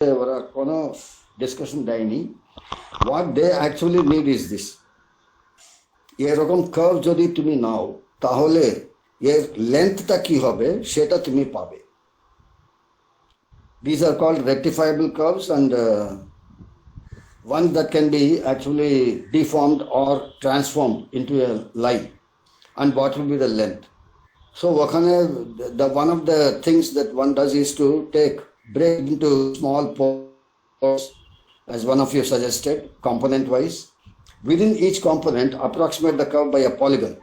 ওরা কোনো ডিসকাশন দেয়নি। What they actually need is this, এরকম কার্ভ যদি তুমি নাও তাহলে এর লেন্থটা কি হবে সেটা তুমি পাবে। These are called rectifiable curves, and one that can be actually deformed or transformed into a line. And what will be the length? So the one of the things that one does is to break into small parts, as one of you suggested, component wise. Within each component, approximate the curve by a polygon,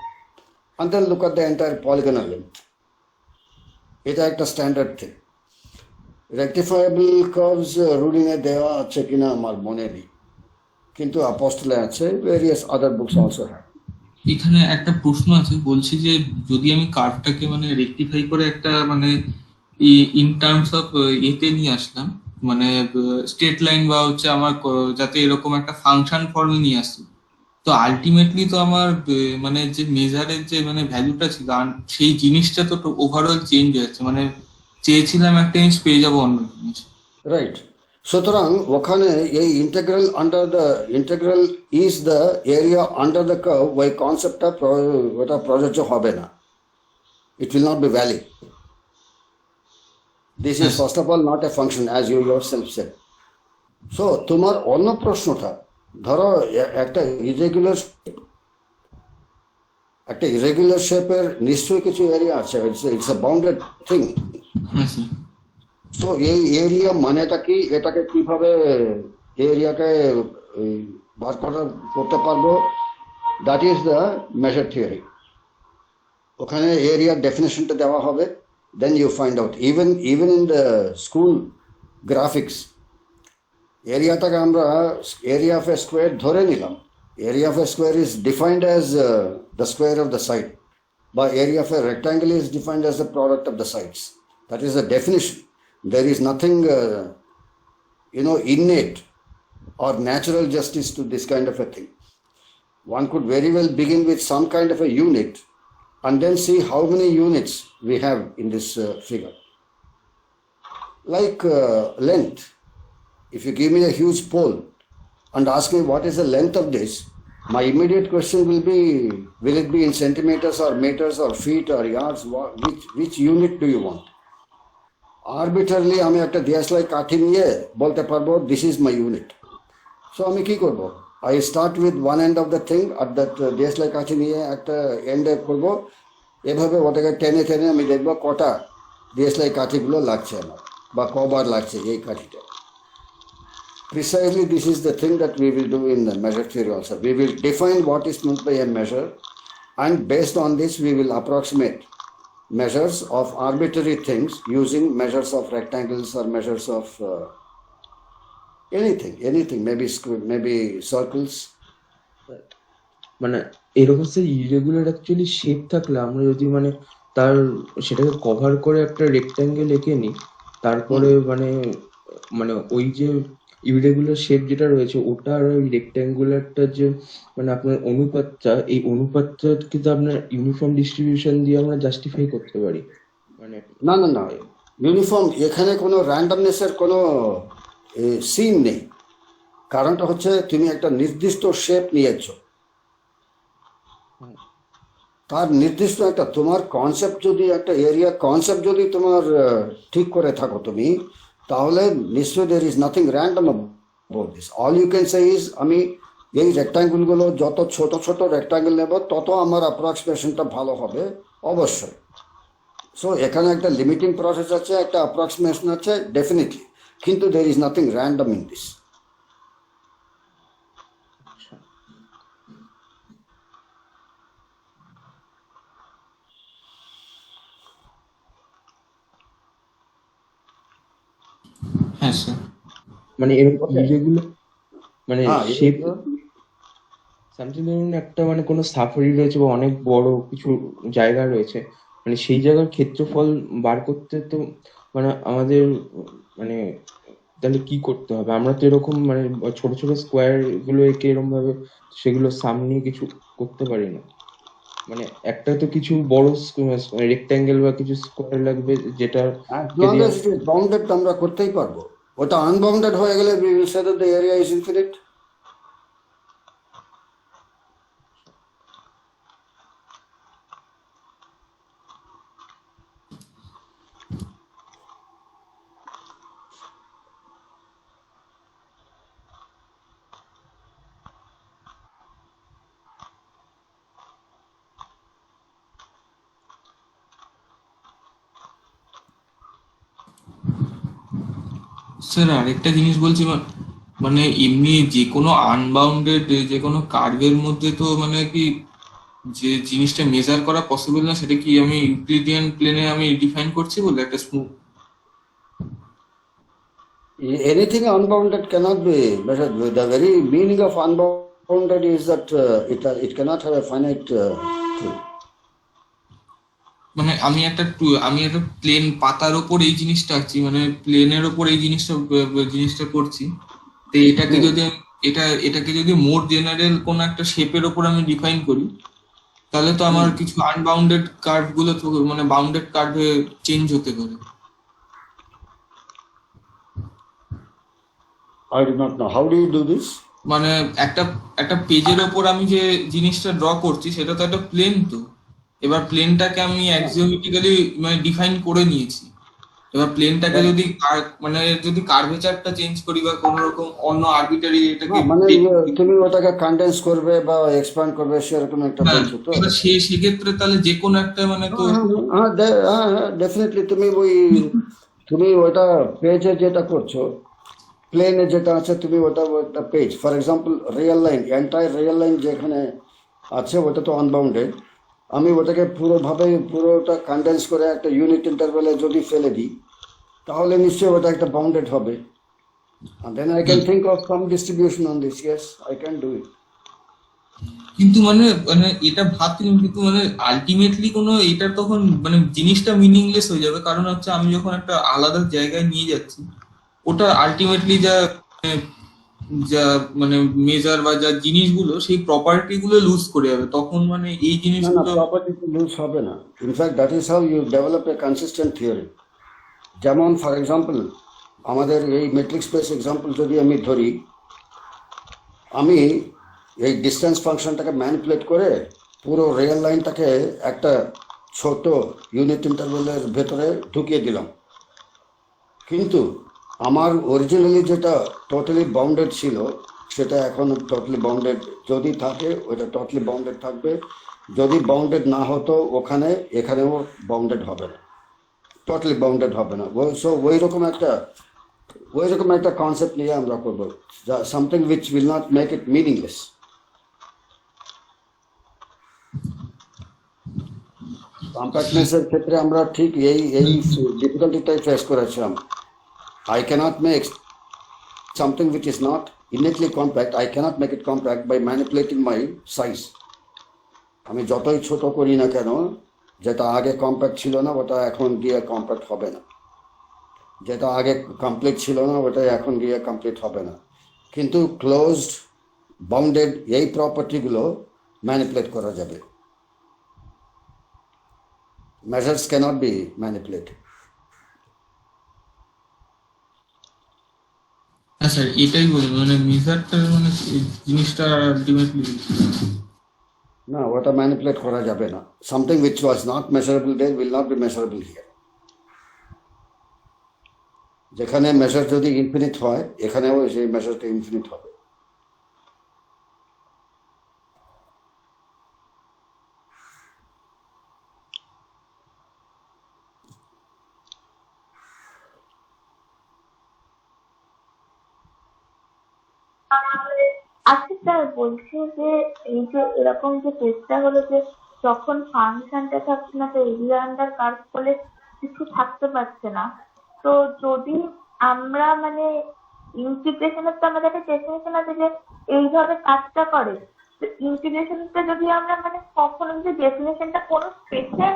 and then look at the entire polygonal length. এটা একটা standard thing. রেকটিফায়েবল curves রুডিনে দেওয়া আছে কিনা আমার মনে নেই, কিন্তু অ্যাপোস্টলে আছে, various other books also have. এখানে একটা প্রশ্ন আছে, বলছি যে যদি আমি কার্ভটাকে মানে রেকটিফাই করে একটা মানে ইন টার্মস অফ এতে নিয়ে আসলাম, মানে স্ট্রেট লাইন বা হচ্ছে আমার যাতে এরকম একটা ফাংশন ফর্মে নিয়ে আসি, তো আলটিমেটলি তো আমার মানে যে মেজারের যে মানে ভ্যালুটা ছিল সেই জিনিসটা তো ওভারঅল চেঞ্জ হয়েছে, মানে চেয়েছিলাম একটা জিনিস পেয়ে যাবো অন্য জিনিস। রাইট। সুতরাং ওখানে এই integral is the area under the curve, ওই কনসেপ্টটা ওটা প্রযোজ্য হবে না। It will not be valid. This is first of all not a function, as you yourself said. So তোমার অন্য প্রশ্নটা, ধরো একটা ইরেগুলার শেপের নিশ্চয়ই কিছু এরিয়া আছে, ইটস এ বাউন্ডেড থিং। তো এই এরিয়া মানেটা কি, এটাকে কিভাবে এরিয়াকে বার করতে পারবো, that is the measure theory. ওখানে এরিয়ার ডেফিনেশনটা দেওয়া হবে, then you find out. Even in the school graphics, এরিয়াটাকে আমরা এরিয়া অফ এ স্কোয়ার ধরে নিলাম। Area of a square is defined as the square of the side, বা area of a rectangle is defined as the product of the sides. That is the definition. There is nothing, innate or natural justice to this kind of a thing. One could very well begin with some kind of a unit and then see how many units we have in this figure. Like length. If you give me a huge pole and ask me what is the length of this, my immediate question will it be in centimeters or meters or feet or yards? Which unit do you want? Arbitrarily আমি একটা দিয়াশলাই কাঠি নিয়ে বলতে পারবো this is my unit. So আমি কি করব, I start with one end of the thing, আর দ্যাট দিয়াশলাই কাঠি নিয়ে একটা এন্ডে করবো, এভাবে ওটাকে টেনে টেনে আমি দেখবো কটা দিয়াশলাই কাঠিগুলো লাগছে আমার, বা কবার লাগছে এই কাঠিটা। Precisely this is the thing that we will do in the measure theory also. We will define what is meant by a measure, and based on this we will approximate measures of arbitrary things using measures of rectangles or measures of anything, maybe circles. মানে এরকম সে irregular actually shape থাকলে আমরা যদি মানে তার সেটাকে cover করে একটা রেক্ট্যাঙ্গেল এঁকে নিই, তারপরে মানে মানে ওই যে ইরেগুলার শেপ যেটা রয়েছে ওটা আর ওই রেক্ট্যাঙ্গুলারটা যে মানে আপনার অনুপাতটা, এই অনুপাতটা কিন্তু আপনার ইউনিফর্ম ডিস্ট্রিবিউশন দিয়ে আমরা জাস্টিফাই করতে পারি। মানে না, ইউনিফর্ম, এখানে কোনো র্যান্ডমনেসের কোনো সিন নেই। কারণটা হচ্ছে তুমি একটা নির্দিষ্ট শেপ নিয়েছো, তার নির্দিষ্ট একটা তোমার কনসেপ্ট, যদি একটা এরিয়া কনসেপ্ট যদি তোমার ঠিক করে থাকো তুমি, তাহলে নিশ্চয়ই there is nothing random about this. All you can say is, আমি এই রেক্ট্যাঙ্গুলগুলো যত ছোট ছোট রেক্ট্যাঙ্গেল নেব তত আমার অ্যাপ্রক্সিমেশনটা ভালো হবে অবশ্যই। সো এখানে একটা লিমিটিং প্রসেস আছে, একটা অ্যাপ্রক্সিমেশন আছে ডেফিনেটলি, কিন্তু দের is nothing random in this. হ্যাঁ স্যার। মানে এরকম ইরেগুলার মানে শেপ সামথিং, ধরুন একটা মানে কোনো সাফারি রয়েছে বা অনেক বড় কিছু জায়গা রয়েছে, মানে সেই জায়গার ক্ষেত্রফল বার করতে তো মানে আমাদের মানে তাহলে কি করতে হবে? আমরা তো এরকম মানে ছোট ছোট স্কোয়ার গুলো এঁকে এরকম ভাবে সেগুলো সামনে কিছু করতে পারি না। মানে একটা তো কিছু বড় রেক্ট্যাঙ্গেল বা কিছু স্কোয়ার লাগবে যেটা বাউন্ডেড আমরা করতেই পারবো। ওটা আনবাউন্ডেড হয়ে গেলে we will say that the area is infinite. Sir আরেকটা জিনিস বলছি, মানে এমনি যে কোনো আনবাউন্ডেড যে কোনো কার্ভের মধ্যে তো মানে কি যে জিনিসটা মেজার করা পসিবল না, সেটা কি আমি ইউক্লিডিয়ান প্লেনে আমি ডিফাইন করছি বলে একটা smooth? Anything unbounded cannot be measured. The very meaning of unbounded is that it cannot have a finite thing. মানে আমি একটা প্লেন পাতার ওপর এই জিনিসটা আঁকছি, মানে প্লেনের ওপর এই জিনিসটা করছি, তো এটাকে যদি এটাকে যদি মোর জেনারেল কোন একটা শেপের ওপর আমি ডিফাইন করি, তাহলে তো আমার কিছু আনবাউন্ডেড কার্ভ গুলো তো মানে বাউন্ডেড কার্ভে চেঞ্জ হতে পারে। I do not know. How do you do this? মানে একটা পেজের ওপর আমি যে জিনিসটা ড্র করছি সেটা তো একটা প্লেন, তো এবার প্লেনটাকে আমি অ্যাক্সিওমেটিক্যালি মানে ডিফাইন করে নিয়েছি। এবার প্লেনটাকে যদি মানে যদি কার্ভেচারটা চেঞ্জ করি বা কোনো রকম অন্য আরবিটারি এটাকে মানে তুমি ওটাকে কনডেন্স করবে বা এক্সপ্যান্ড করবে সেরকম একটা বলছো তো। এবার সেক্ষেত্রে তাহলে যে কোনো একটা মানে তো ডেফিনেটলি তুমি ওটা পেজে যেটা করছো, প্লেনে যেটা আছে তুমি ওটা page, for example real line, entire real line যেখানে আছে ওটা তো আনবাউন্ডেড। আমি ওটাকে পুরোটা কনডেন্স করে একটা ইউনিট ইন্টারভেলে যদি ফেলে দিই তাহলে নিশ্চয়ই ওটা একটা বাউন্ডেড হবে। And then I can think of some distribution on this. Yes, I can do it. কিন্তু মানে এটা ভাবছিলাম, কিন্তু মানে আলটিমেটলি কোনো এটা তখন মানে জিনিসটা মিনিংলেস হয়ে যাবে, কারণ হচ্ছে আমি যখন একটা আলাদা জায়গায় নিয়ে যাচ্ছি ওটা আলটিমেটলি যা মানে মেজার বা যা জিনিসগুলো সেই প্রপার্টি গুলো লুজ করে যাবে, তখন মানে এই জিনিসগুলো প্রপার্টি লুজ হবে না। In fact that is how you develop a consistent theory. যেমন ফর এক্সাম্পল আমাদের এই মেট্রিক স্পেস এক্সাম্পল যদি আমি ধরি, আমি এই ডিস্টেন্স ফাংশনটাকে ম্যানিপুলেট করে পুরো রিয়েল লাইনটাকে একটা ছোট ইউনিট ইন্টারভেলের ভেতরে ঢুকিয়ে দিলাম, কিন্তু আমার অরিজিনালি যেটা টোটালি বাউন্ডেড ছিল সেটা এখন টোটালি বাউন্ডেড যদি থাকে ওটা টোটালি বাউন্ডেড থাকবে, যদি বাউন্ডেড না হতো এখানেও বাউন্ডেড হবে না, টোটালি বাউন্ডেড হবে না। সো ওই রকম একটা কনসেপ্ট নিয়ে আমরা করবো, something which will not make it meaningless. কম্প্যাক্টনেসের ক্ষেত্রে আমরা ঠিক এই ডিফিকাল্টিটাই ফেস করেছিলাম। I cannot make something which is not innately compact, I cannot make it compact by manipulating my size. আমি যতই ছোট করি না কেন, যেটা আগে কম্প্যাক্ট ছিল না ওটা এখন গিয়ে কম্প্যাক্ট হবে না, যেটা আগে কমপ্লিট ছিল না ওটা এখন গিয়ে কমপ্লিট হবে না। কিন্তু ক্লোজড বাউন্ডেড এই প্রপার্টিগুলো ম্যানিপুলেট করা যাবে। Measures cannot be manipulated. হ্যাঁ স্যার, এটাই বলি মানে মেজারটা মানে জিনিসটা আলটিমেটলি না, ওটা ম্যানিপুলেট করা যাবে না। Something which was not measurable there will not be measurable here. যেখানে মেজার যদি ইনফিনিট হয় এখানেও সেই মেজারটা ইনফিনিট হবে। আচ্ছা স্যার, বলছি যে এই যে এরকম যে কেসটা হলো যে যখন ফাংশনটা থাকছে না তো এরিয়া আন্ডার কার্ভ বলে কিছু থাকতে পারছে না, তো যদি আমরা মানে ইন্টিগ্রেশনের তো আমাদের একটা ডেফিনেশন আছে যে এইভাবে কাজটা করে, তো ইন্টিগ্রেশনটা যদি আমরা মানে কখনো যদি ডেফিনেশনটা কোনো স্পেসে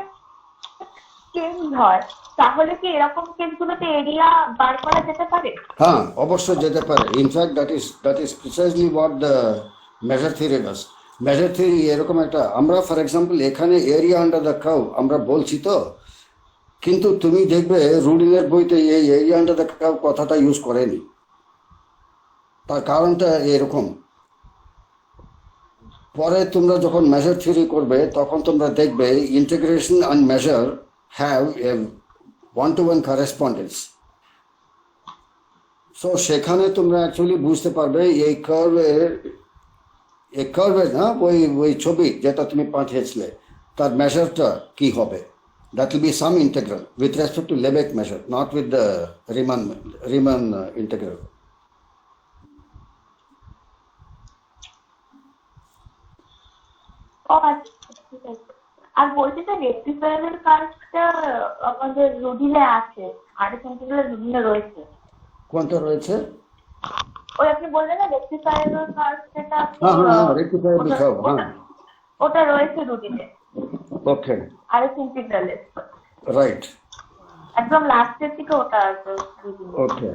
চেঞ্জ হয় তাহলে কি এরকম কেসগুলোতে এরিয়া বার করা যেতে পারে? হ্যাঁ, অবশ্যই যেতে পারে। In fact that is precisely what the measure theory does. Measure theory এরকম একটা, আমরা ফর এক্সাম্পল এখানে এরিয়া আন্ডার দ্য কার্ভ আমরা বলছি তো, কিন্তু তুমি দেখবে রুডিলের বইতে এই এরিয়া আন্ডার দ্য কার্ভ কথাটা ইউজ করেনি। তার কারণটা এরকম, পরে তোমরা যখন মেজার থিওরি করবে তখন তোমরা দেখবে integration and measure have a one to one correspondence. So সেখানে তোমরা অ্যাকচুয়ালি বুঝতে পারবে এই কার্ভের না ওই ছবি যেটা তুমি পাঠিয়েছিলে তার মেজারটা কি হবে। That will be some integral with respect to Lebesgue measure, not with the Riemann integral. ও আচ্ছা, ঠিক আছে। আর বলছি যে রেক্টিফায়ারের কাজটা আমাদের রুডিলে আছে, আর্ট সেন্টিগ্রাল রুডিলে রয়েছে। কোনটা রয়েছে? ওই আপনি বললেন না রেক্টিফায়ারের কাজ, সেটা হ্যাঁ, rectifier লিখাও, হ্যাঁ। ওটা রয়েছে রুডিলে, ওকে, আর্ট সেন্টিগ্রালে রাইট, একদম লাস্টের দিকে ওটা আছে রুডিলে। ওকে।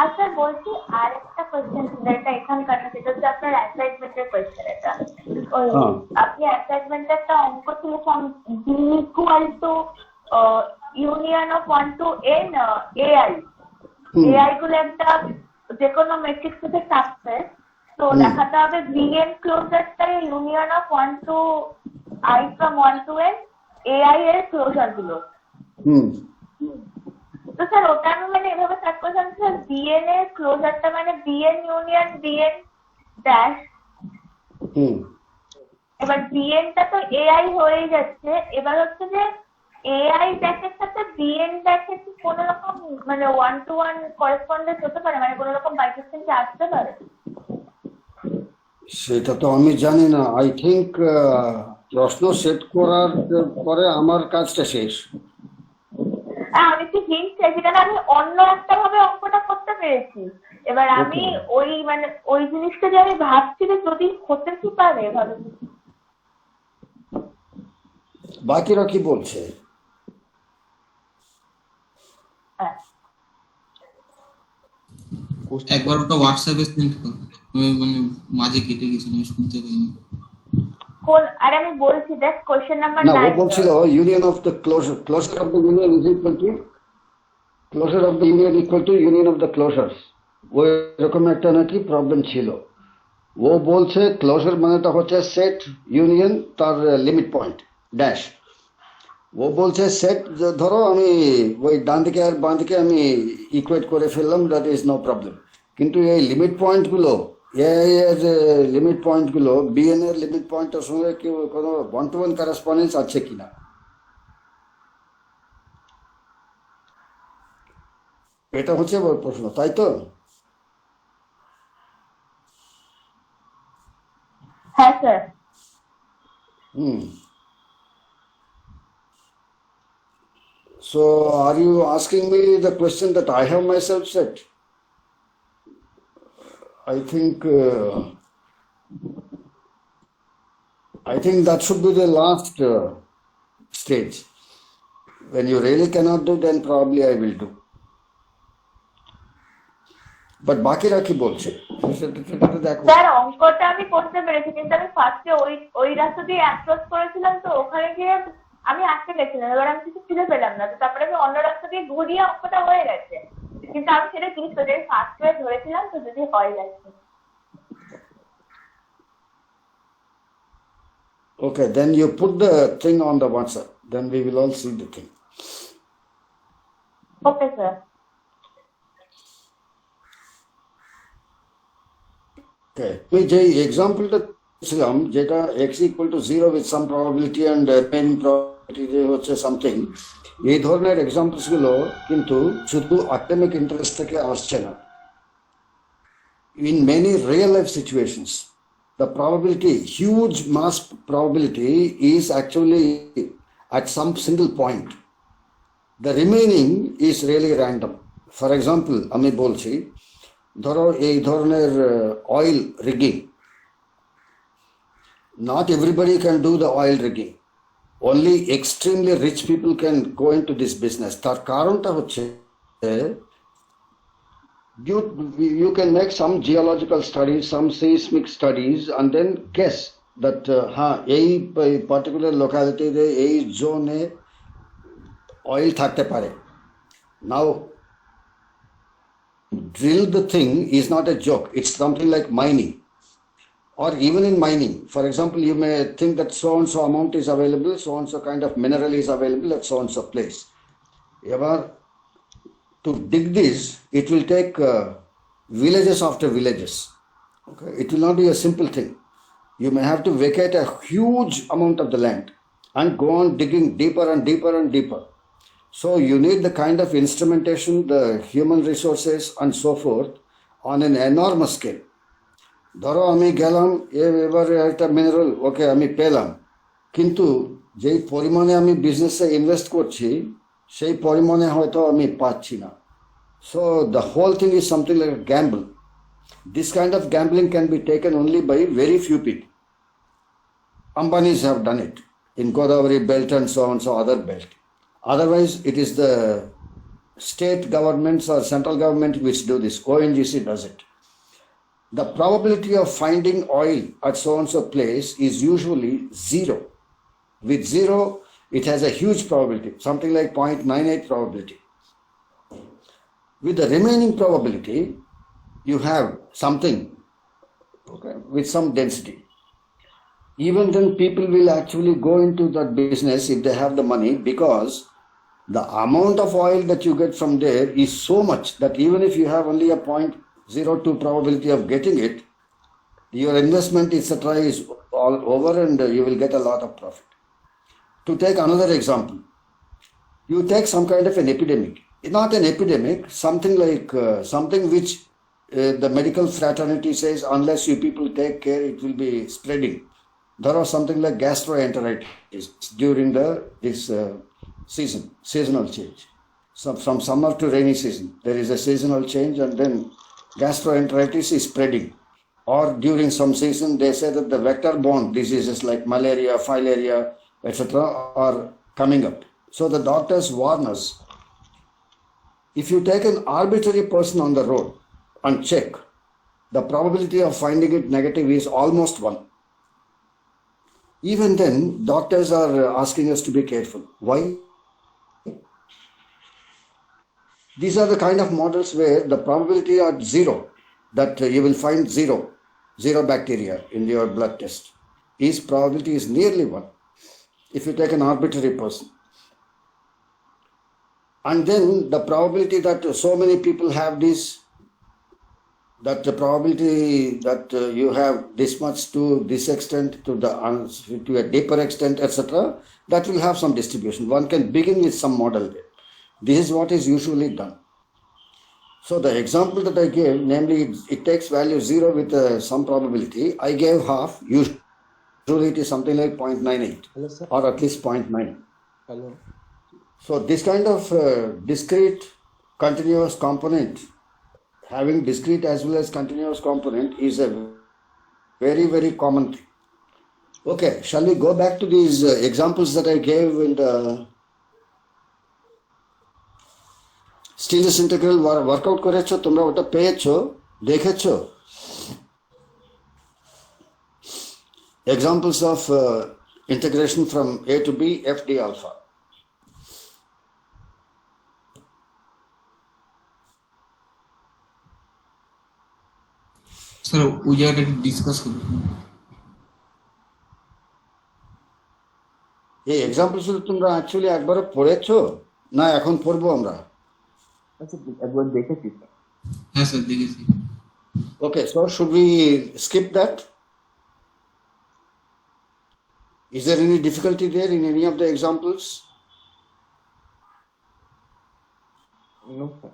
আচ্ছা বলছি আর একটা কোয়েশ্চেন ছিল, এটা এখানকার না, সেটা হচ্ছে আপনার অ্যাসাইনমেন্টের কোয়েশ্চেন। এটা ওই আপনি অ্যাসাইনমেন্টে একটা অঙ্ক ছিল d equal to union of 1 to n ai। ai গুলো একটা যে কোনো ম্যাট্রিক্স থেকে সাবসেট, তো দেখাতে হবে bn ক্লোজারটা union of 1 to I from 1 to n ai এর ক্লোজার গুলো। তো স্যার ওটা আমি মানে এভাবে স্টার্ট করেছিলাম স্যার, bn এর ক্লোজারটা মানে bn ইউনিয়ন bn ড্যাশ। এবার bn টা তো ai হয়ে যাচ্ছে, এবার হচ্ছে যে ai ড্যাশের সাথে bn ড্যাশের কি কোনো রকম মানে 1 to 1 করেসপন্ডেন্স হতে পারে, মানে কোনো রকম বাইফার্কেশন আসতে পারে? সেটা তো আমি জানি না। আই থিঙ্ক প্রশ্ন সেট করার পরে আমার কাজটা শেষ। আমি একটু হিন্ট চাইছি, কারণ আমি অন্য একটা ভাবে অঙ্কটা করতে পেরেছি। এবার আমি ওই মানে ওই জিনিসটা যে আমি ভাবছি যে যদি হতে কি পারে ভাবে। বাকিরা কি বলছে? একবার ওটা হোয়াটসঅ্যাপে সেন্ড করো, আমি মানে মাঝে কেটে গেছিল, আমি শুনতে পাইনি। কোন? আরে আমি বলছি, দেখ কোশ্চেন নাম্বার না, ও 9 বলছিল union of the closure of the union is equal to closure of the union equal to union of the closures. ওই রকম একটা নাকি প্রবলেম ছিল। ও বলছে ক্লোজার মানেটা হচ্ছে সেট ইউনিয়ন তার লিমিট পয়েন্ট ড্যাশ। ও বলছে সেট, ধরো আমি ওই ডান দিকে আর বাঁ দিকে আমি ইকুয়েট করে ফেললাম, দ্যাট ইজ নো প্রবলেম। কিন্তু এই লিমিট পয়েন্টগুলো, এর লিমিট পয়েন্টগুলো বিএন এর লিমিট পয়েন্টের সঙ্গে কি কোনো 1 to 1 কারেসপন্ডেন্স আছে কিনা, এটা হচ্ছে ওর প্রশ্ন, তাই তো? হ্যাঁ sir. So are you asking me the question that I have myself said? I think that should be the last stage. When you really cannot do, then probably I will do. But বাকিরা কি বলছে সেটা দেখো। Sir অঙ্কটা আমি করতে পেরেছি, কিন্তু আমি ফার্স্টে ওই রাস্তা দিয়ে অ্যাপ্রোচ করেছিলাম, তো ওখানে গিয়ে আমি আটকে গেছিলাম। এবার আমি কিছু খুঁজে পেলাম না, তো তারপরে আমি অন্য রাস্তা দিয়ে ঘুরিয়ে অঙ্কটা হয়ে গেছে, কিন্তু আমি সেটা জিনিস করে ফার্স্ট ওয়ে ধরেছিলাম, তো যদি হয়ে যাচ্ছে। Okay, then you put the thing on the WhatsApp, then we will all see the thing. Okay sir. Okay, আমি যে এক্সাম্পলটা ছিলাম যেটা x equal to 0 with some probability and n probability হচ্ছে সামথিং, এই ধরনের এক্সাম্পলস গুলো কিন্তু শুধু একাডেমিক ইন্টারেস্ট থেকে আসছে না। In many real life situations, the probability, huge mass probability is actually at some single point. The remaining is really random. For example, আমি বলছি ধরো এই ধরনের oil rigging, not everybody can do the oil rigging, only extremely rich people can go into this business. তার কারণটা হচ্ছে you can make some geological studies, some seismic studies, and then guess that এই particular locality রে এই জোনে oil থাকতে পারে। Now, drill the thing is not a joke. It's something like mining. Or even in mining, for example, you may think that so and so amount is available, so and so kind of mineral is available at so and so place. Ever to dig this, it will take villages after villages. Okay, it will not be a simple thing. You may have to vacate a huge amount of the land and go on digging deeper and deeper and deeper. So you need the kind of instrumentation, the human resources, and so forth on an enormous scale. ধরো আমি গেলাম এবারে একটা mineral ওকে আমি পেলাম, কিন্তু যেই পরিমাণে আমি বিজনেসে ইনভেস্ট করছি সেই পরিমাণে হয়তো আমি পাচ্ছি না। So the whole thing is something like a gamble. This kind of gambling can be taken only by very few people. Ambanis have done it in Godavari belt and so on, so other belt. Otherwise, it is the state governments or central government which do this. ONGC does it. The probability of finding oil at so and so place is usually zero. With zero, it has a huge probability, something like 0.98 probability. With the remaining probability, you have something, okay, with some density. Even then, people will actually go into that business if they have the money, because the amount of oil that you get from there is so much that even if you have only a 0.02 probability of getting it, your investment etc. is all over and you will get a lot of profit. To take another example, you take some kind of an epidemic, not an epidemic, something like something which the medical fraternity says unless you people take care it will be spreading. There was something like gastroenteritis during this season, seasonal change. So from summer to rainy season, there is a seasonal change, and then gastroenteritis is spreading. Or during some season, they say that the vector-borne diseases like malaria, filaria, etc. are coming up. So the doctors warn us, if you take an arbitrary person on the road and check, the probability of finding it negative is almost 1. Even then, doctors are asking us to be careful. Why? These are the kind of models where the probability at zero, that you will find zero bacteria in your blood test, is probability is nearly 1 if you take an arbitrary person. And then the probability that so many people have this, that the probability that you have this much to this extent to a deeper extent, etc., that will have some distribution. One can begin with some model there. This is what is usually done. So the example that I gave, namely it takes value 0 with some probability, I gave half. Usually it is something like 0.98. Hello, sir. Or at least 0.9. Hello. So this kind of discrete continuous component, having discrete as well as continuous component, is a very, very common thing. Okay, shall we go back to these examples that I gave in the Steelers integral workout করেছো তোমরা, ওটা পেয়েছো, দেখেছো? Examples of integration from A to B, f d alpha. Sir, we are discuss করব। এই examples তোমরা actually একবারও পড়েছো না এখন পড়বো আমরা? আচ্ছা, একবার দেখেছি স্যার। হ্যাঁ স্যার, দেখেছি। Okay, so should we skip that? Is there any difficulty there in any of the examples? No, sir.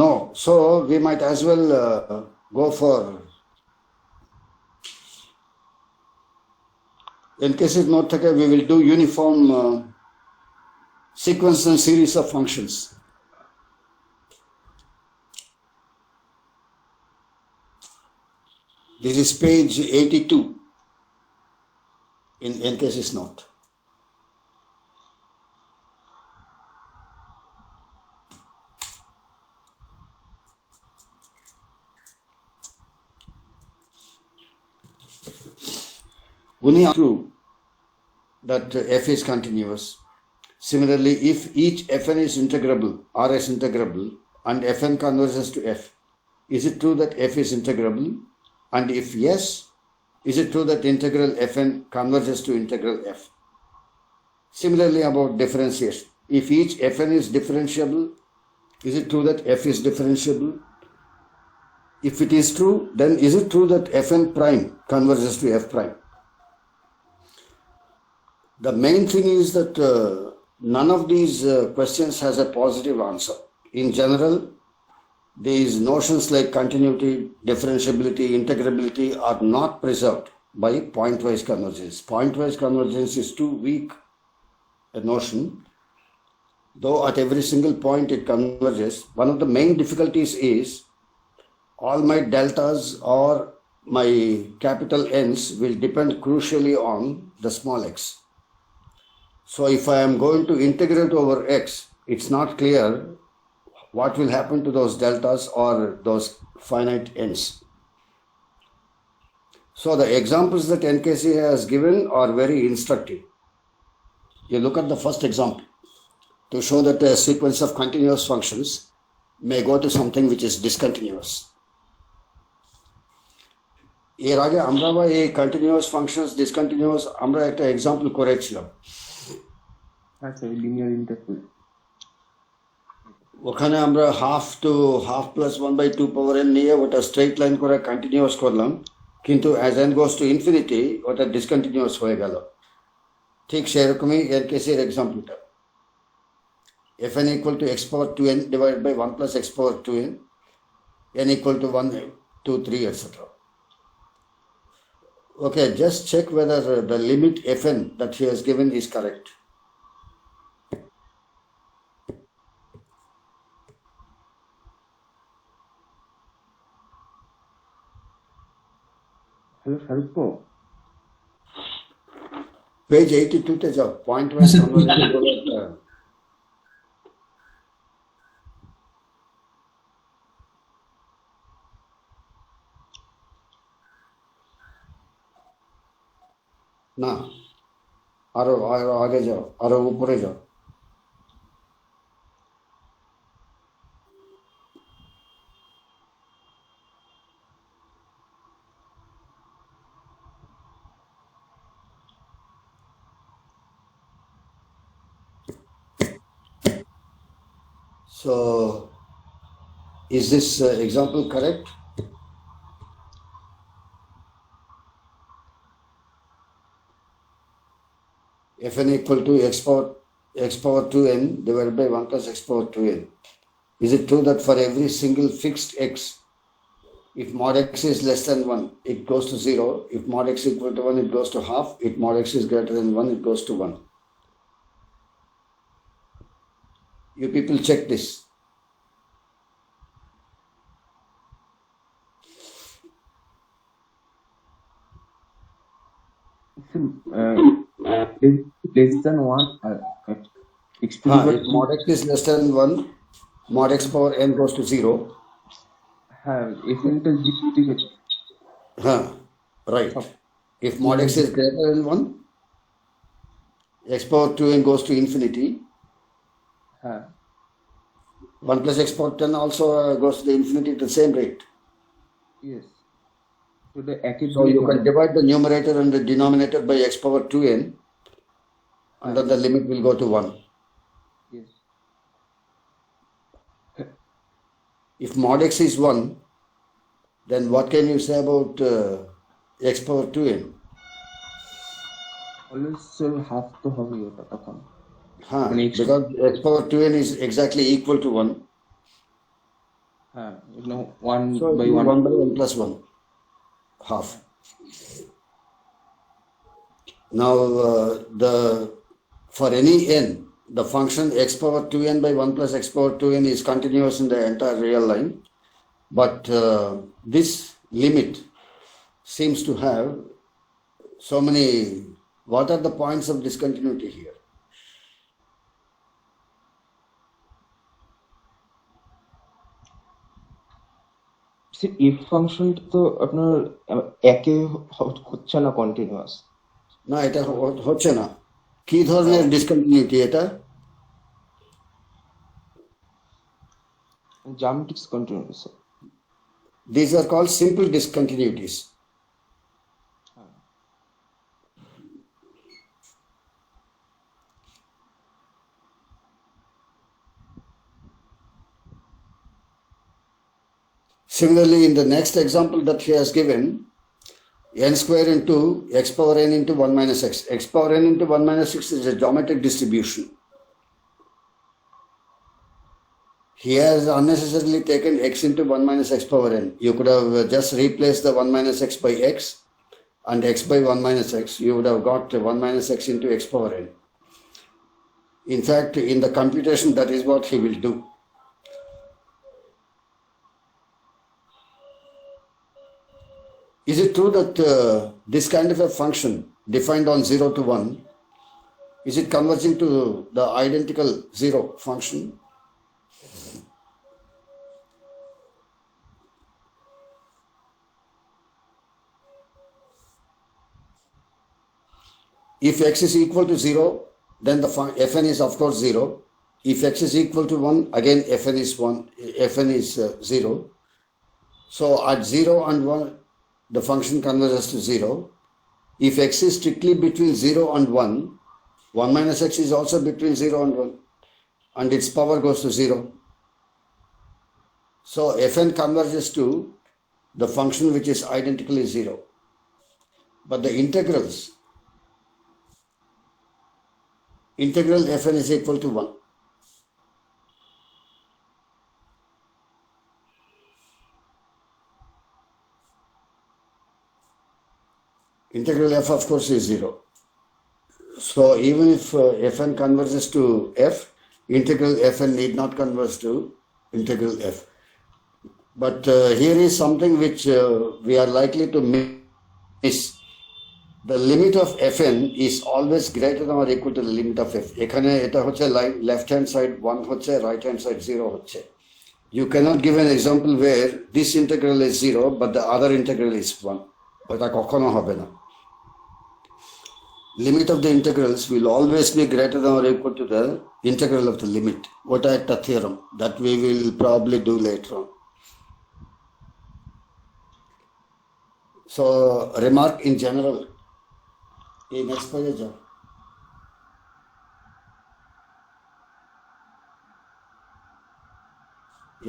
No, so we might as well go for, in case it not থাকে, we will do uniform sequence and series of functions. This is page 82 in case it's not. We need to that f is continuous. Similarly, if each fn is integrable, Rs integrable, and fn converges to f, is it true that f is integrable? And if yes, is it true that integral fn converges to integral f? Similarly, about differentiation. If each fn is differentiable, is it true that f is differentiable? If it is true, then is it true that fn prime converges to f prime? The main thing is that none of these questions has a positive answer. In general, these notions like continuity, differentiability, integrability are not preserved by pointwise convergence. Pointwise convergence is too weak a notion. Though at every single point it converges, one of the main difficulties is all my deltas or my capital N's will depend crucially on the small x. So if I am going to integrate over x, it's not clear what will happen to those deltas or those finite N's. So the examples that NKC has given are very instructive. You look at the first example to show that a sequence of continuous functions may go to something which is discontinuous. এর আগে আমরা এই continuous functions discontinuous আমরা একটা example করেছিলাম। আচ্ছা, linear Interpol, ওখানে আমরা have to half plus 1/2 power n নিয়ে ওটা স্ট্রেট লাইন করে কন্টিনিউয়াস করলাম, কিন্তু as n goes to infinity ওটা ডিসকন্টিনিউয়াস হয়ে গেল। ঠিক সেরকমই এনকেসি এর এক্সাম্পলটা, fn equal to x power 2n divided by 1 plus x power 2n, n equal to 1, 2, 3, etc. Okay, just check whether the limit fn that he has given is correct. Hello Shahrukh, Page 82 তে যাও, point wise conversion বলে একটা না, আরো আগে যাও, আরো উপরে যাও। So, is this example correct? Fn equal to x power 2n divided by 1 plus x power 2n. Is it true that for every single fixed x, if mod x is less than 1, it goes to 0. If mod x equal to 1, it goes to half. If mod x is greater than 1, it goes to 1. You people check this. less than 1, x to the power If mod x is less than 1, mod x power n goes to 0. হ্যাঁ, এখানটা ঠিক আছে। Right. If mod x is greater than 1, x power 2n goes to infinity. হ্যাঁ, 1 plus x power 10 also goes to the infinity at the same rate. yes. So the একই So you can divide the numerator and the denominator by x power 2n, and then the limit will go to 1. yes. If mod x is 1, then what can you say about x power 2n? Always half তো হবে ওটা তখন। Because x power 2n is exactly equal to 1. হ্যাঁ, 1 So by 1 1 by 1 plus 1, half. Now for any n, the function x power 2n by 1 plus x power 2n is continuous in the entire real line, but this limit seems to have so many. What are the points of discontinuity here? If ফাংশনটা তো আপনার একে হচ্ছে না continuous. না, এটা হচ্ছে না। কি ধরনের ডিসকন্টিনিউটি এটা? geometric discontinuity, sir. These are called simple discontinuities. Similarly, in the next example that he has given, n square into x power n into 1 minus x. X power n into 1 minus x is a geometric distribution. He has unnecessarily taken x into 1 minus x power n. You could have just replaced the 1 minus x by x and x by 1 minus x. You would have got 1 minus x into x power n. In fact, in the computation, that is what he will do. Is it true that this kind of a function defined on 0 to 1, is it converging to the identical 0 function? If x is equal to 0, then the fn is of course 0. If x is equal to 1, again fn is 0. So at 0 and 1, the function converges to 0. If x is strictly between 0 and 1, 1 minus x is also between 0 and 1, and its power goes to 0. So fn converges to the function which is identically 0. But the integral fn is equal to 1. Integral f of course is 0. So even if fn converges to f, integral fn need not converge to integral f. But here is something which we are likely to miss. The limit of fn is always greater than or equal to the limit of f. এখানে এটা হচ্ছে left hand side 1 হচ্ছে, right hand side 0 হচ্ছে. You cannot give an example where this integral is 0 but the other integral is 1. ওটা কখনো হবে না. Limit of the integrals will always be greater than or equal to the integral of the limit. ওটা একটা theorem that we will probably do later on. So remark in general. Next page.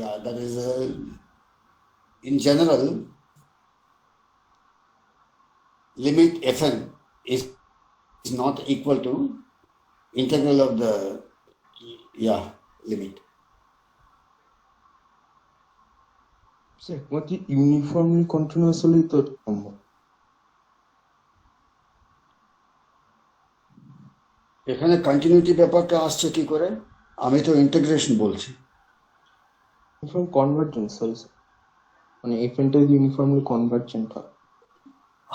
Yeah, that is in general, limit fn is not equal to integral of the limit. Sir একমাত্র uniformly continuous হলেই তো সম্ভব। এখানে continuity ব্যাপারটা আসছে কি করে? আমি তো ইন্টিগ্রেশন বলছি। ইউনিফর্ম কনভার্জেন্স, সরি স্যার, মানে এফএনটা যদি ইউনিফর্মলি কনভার্জেন্ট হয়।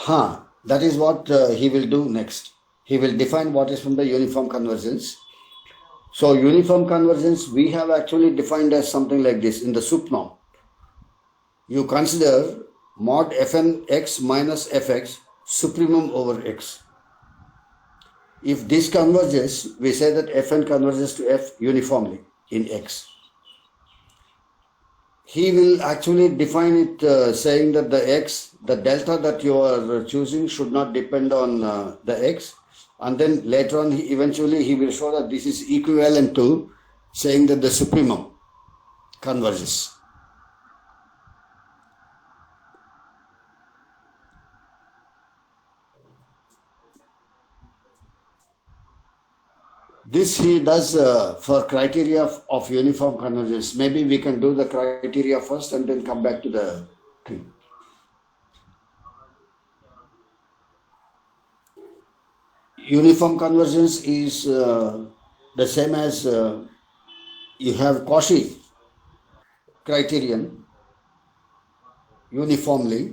হ্যাঁ, that is what he will do next. He will define what is from the uniform convergence. So uniform convergence we have actually defined as something like this in the sup norm. You consider mod fn x minus fx supremum over x. If this converges, we say that fn converges to f uniformly in x. He will actually define it saying that the delta that you are choosing should not depend on the x, and then later on eventually he will show that this is equivalent to saying that the supremum converges. This he does for criteria of uniform convergence. Maybe we can do the criteria first and then come back to the thing. Uniform convergence is the same as you have Cauchy criterion uniformly.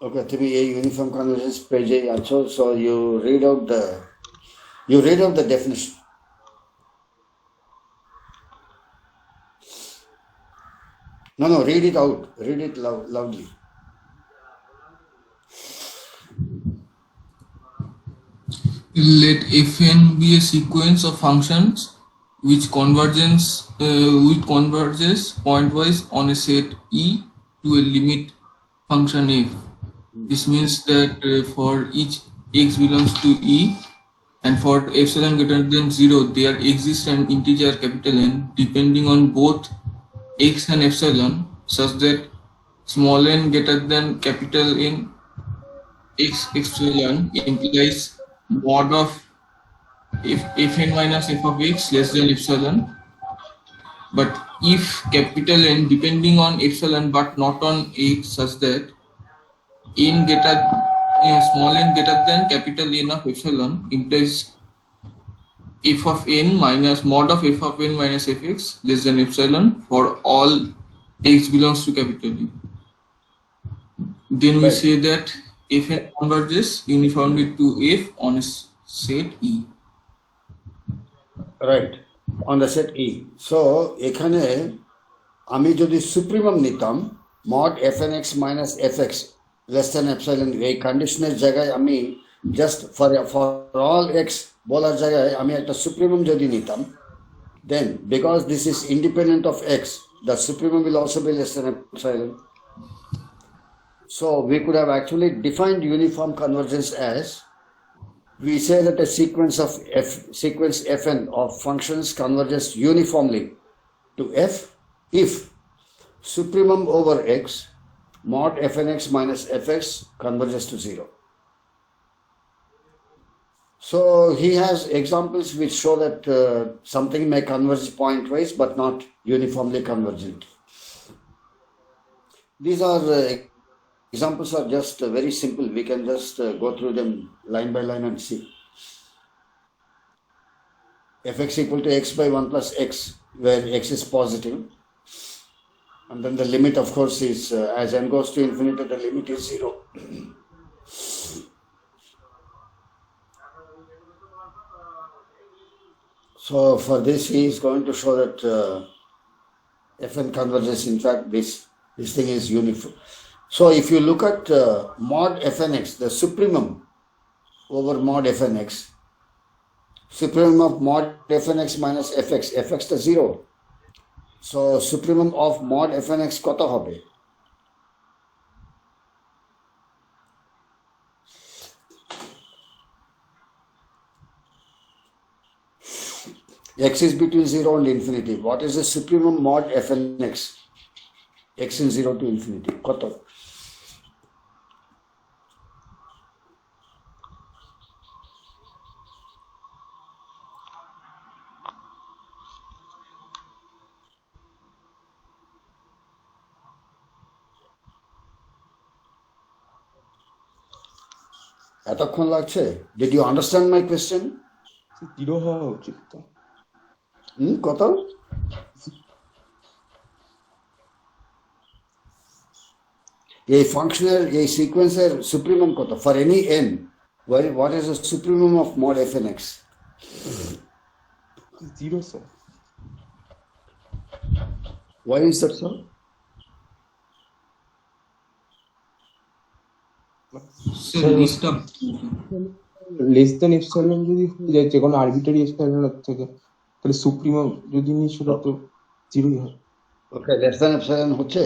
Okay, to be a uniform convergence page also, so you read out the definition. No, read it out. Read it loudly. Let Fn be a sequence of functions which converges pointwise on a set E to a limit function f. This means that for each x belongs to E and for epsilon greater than 0 there exists an integer capital N depending on both x and epsilon such that small n greater than capital N x epsilon implies mod of if fn minus f of x less than epsilon, but if capital N depending on epsilon but not on x such that n greater small n greater than capital N of epsilon implies f of n minus mod of f of n minus fx less than epsilon for all x belongs to capital E. Then we Right. say that fn converges uniformly to f on a set E. Right. On the set E. So এখানে আমি যদি supremum নিতাম mod fnx minus fx less than epsilon এই কন্ডিশনের জায়গায় আমি just for all x বলার জায়গায় আমি একটা সুপ্রিমাম যদি নিতাম, then because this is independent of x, the supremum will also be less than epsilon. So we could have actually defined uniform convergence as we say that a sequence fn of functions converges uniformly to f if supremum over x mod fnx minus fx converges to 0. So he has examples which show that something may converge pointwise but not uniformly convergent. These are examples are just very simple. We can just go through them line by line and see. Fx equal to x by 1 plus x, where x is positive. And then the limit, of course, is as n goes to infinity, the limit is 0. So for this, he is going to show that fn converges. In fact, this thing is uniform. So if you look at mod fnx, the supremum over mod fnx, supremum of mod fnx minus fx to 0. So supremum of mod fnx কত হবে? X is between 0 and infinity. What is the supremum mod fnx? X in 0 to infinity. কত? এতক্ষণ লাগছে? Did you understand my question? 0 হওয়া উচিত তো। কত? এই ফাংশনের এই সিকোয়েন্সের সুপ্রিমাম কত? For any n, what is the supremum of mod fnx? 0 sir. Why is that so? So list of less than epsilon যদি হয়ে যায় যে কোনো আরবিটারি এপসাইলনের থেকে, তাহলে সুপ্রিমাম যদি নিই সেটা তো 0ই হয়। ওকে, লেস দ্যান এপসাইলন হচ্ছে?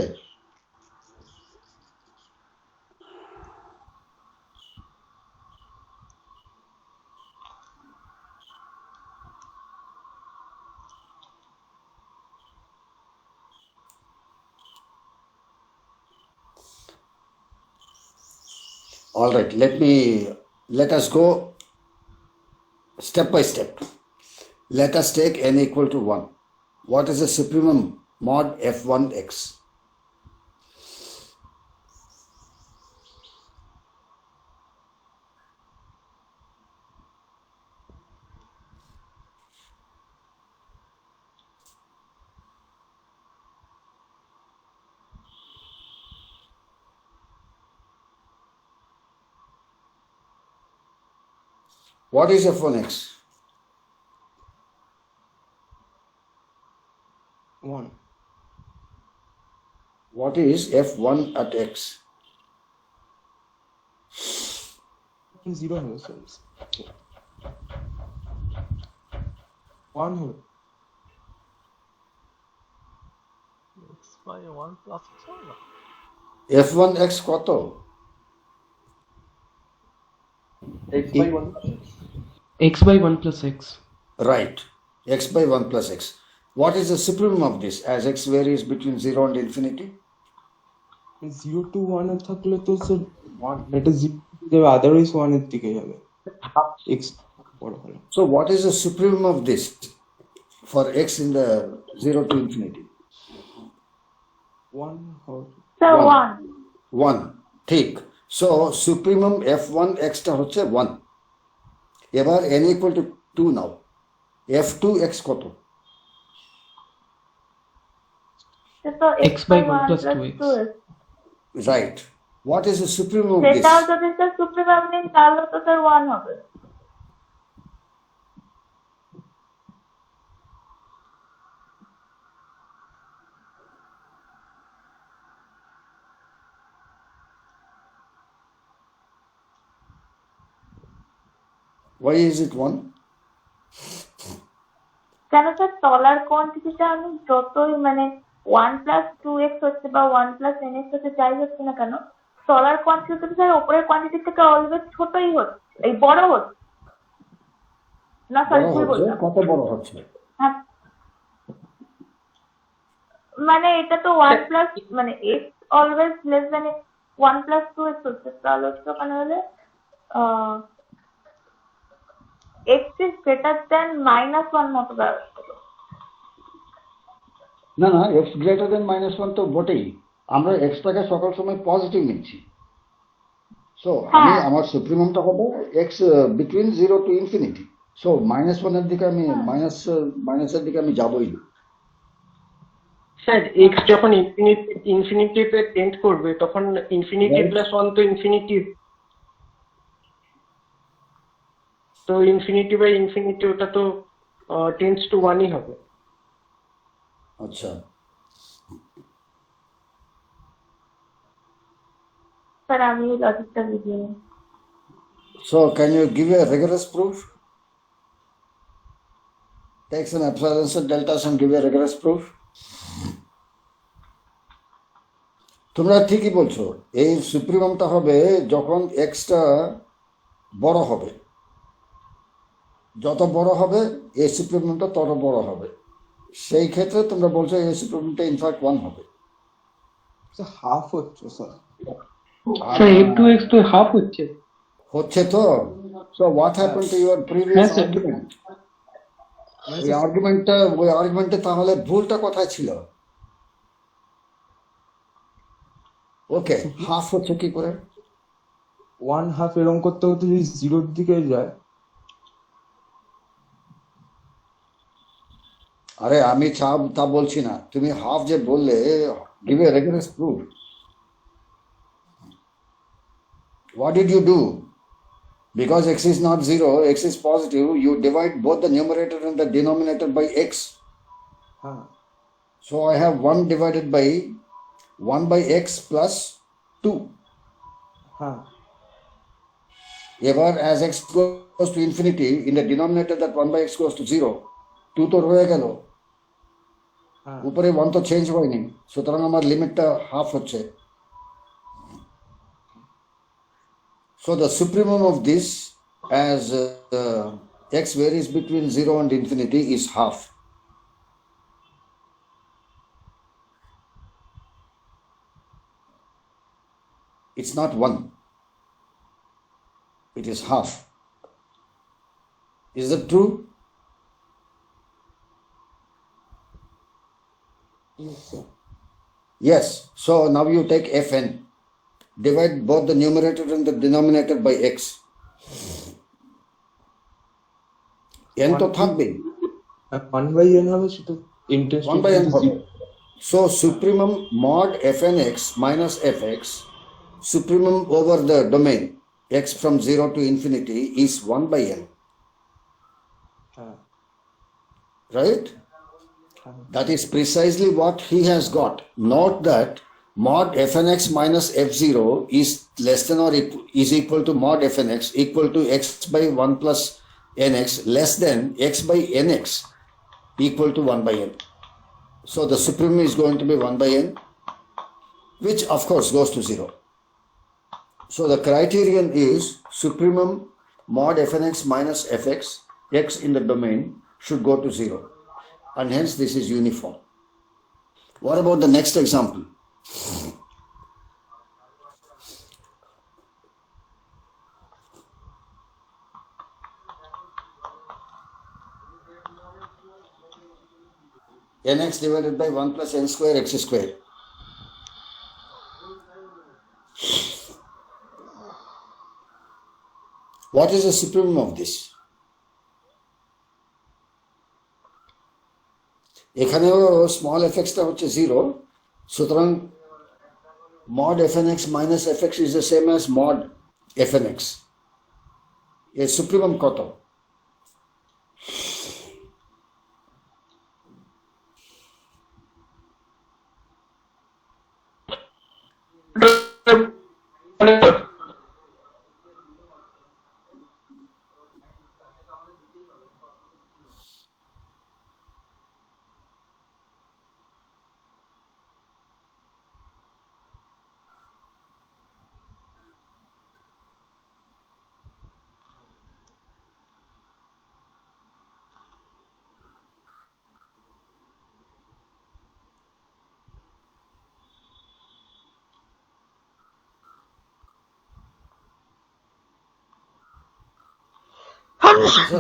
All right, let us go step by step. Let us take n equal to 1. What is the supremum mod f1x? What is f1x? 1 What is f1 at x? 0 হবে sir. 1 হবে। x by 1 plus x হবে না? f1x কত? x by 1 x by 1 plus x. Right, x by 1 plus x. What is the supremum of this as x varies between 0 and infinity? 0 to 1 এ থাকলে তো sir এটা 0 যাবে, otherwise 1 এর দিকে যাবে x বড় হলে। So what is the supremum of this for x in the 0 to infinity? 1 হবে। Sir One. 1 1, ঠিক। So supremum f1 x টা হচ্ছে 1। এবার n equal to 2 now, f2x কত? তো x by 1 plus 2x. 2x Right. What is the supremum of this? সেটাও যদি sir supremum নিন তাহলে তো স্যার 1 হবে। Why is it 1? কেন স্যার তলার কোয়ান্টিটিটা আমি যতই মানে 1 plus 2x হচ্ছে বা 1 plus nx হচ্ছে যাই হচ্ছে না কেন, তলার কোয়ান্টিটি তো স্যার উপরের কোয়ান্টিটি থেকে অলওয়েজ ছোটই হচ্ছে, এই বড় হচ্ছে না। সরি বড় ভুল হচ্ছে, বললাম। কত বড় হচ্ছে? হ্যাঁ, মানে এটা তো 1 plus মানে x always less than 1 plus 2x হচ্ছে, তাহলে হচ্ছে ওখানে হলে x is greater than -1 মতো দাঁড়াচ্ছে। না না, x greater than -1 তো বটেই। আমরা x টাকে সকল সময় পজিটিভ নিচ্ছি। সো আমি হ্যাঁ। আমার সুপ্রিমামটা হবে x between 0 to infinity. So -1 এর দিকে আমি মাইনাসের দিকে আমি যাবই না। স্যার x যখন ইনফিনিটিতে টেন্ড করবে তখন ইনফিনিটি Right. প্লাস 1 তো ইনফিনিটি, তো ইনফিনিটি বাই ইনফিনিটি ওটা তো টেন্ডস টু 1ই হবে। আচ্ছা, স্যার আমি এই লজিকটা বুঝিনি। so can you give a rigorous proof? Take some epsilons and deltas and give a rigorous proof. তোমরা ঠিকই বলছো, এই সুপ্রিমামটা হবে যখন এক্সটা বড় হবে। যত বড় হবে এই সুপ্রিমামটা তত বড় হবে। সেই ক্ষেত্রে তোমরা বলছো এই সুপ্রিমামটা ইনফ্যাক্ট 1 হবে। স্যার হাফ হচ্ছে স্যার। স্যার x2x তো হাফ হচ্ছে। হচ্ছে তো। So what happened to your previous হ্যাঁ, স্যার। argument? ওই আর্গুমেন্টে তাহলে ভুলটা কোথায় ছিল? ওকে, হাফ হচ্ছে কি করে? 1 হাফ এরকম করতে করতে যদি 0 এর দিকে যায়, আরে আমি তা বলছি না, তুমি হাফ যে বললে, give a rigorous proof. What did you do? Because x is not 0, x is positive, you divide both the numerator and the denominator by x. হ্যাঁ So I have 1 divided by 1 by x plus 2. হ্যাঁ এবার as x goes to infinity, in the denominator that 1 by x goes to 0, 2 তো রয়ে গেল, হ্যাঁ উপরে 1 তো change হয়নি, সুতরাং আমার লিমিটটা হাফ হচ্ছে। So the supremum of this as x varies between 0 and infinity is half. It's not 1. It is half. Is that true? yes, sir. Yes. So now you take fn. Divide both the numerator and the denominator by x. n তো থাকবেই। 1 by n হবে, সেটা interest 1 by n হবে। So supremum mod fnx minus fx, supremum over the domain x from 0 to infinity is 1 by n, হ্যাঁ right? That is precisely what he has got. Note that mod fnx minus f0 is less than or is equal to mod fnx equal to x by 1 plus nx less than x by nx equal to 1 by n. So the supremum is going to be 1 by n, which of course goes to 0. So the criterion is supremum mod fnx minus fx, x in the domain should go to 0, and hence this is uniform. What about the next example? nx divided by 1 plus n square x square. What is the supremum of this? এখানেও small fx টা হচ্ছে 0, সুতরাং mod fnx minus fx is the same as mod fnx. এর supremum কত? So,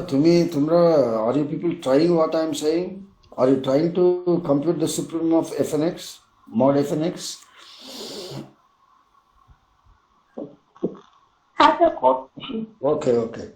are you people trying what I am saying? Are you trying to compute the supremum of fnx, mod fnx? হ্যাঁ sir করছি। Okay.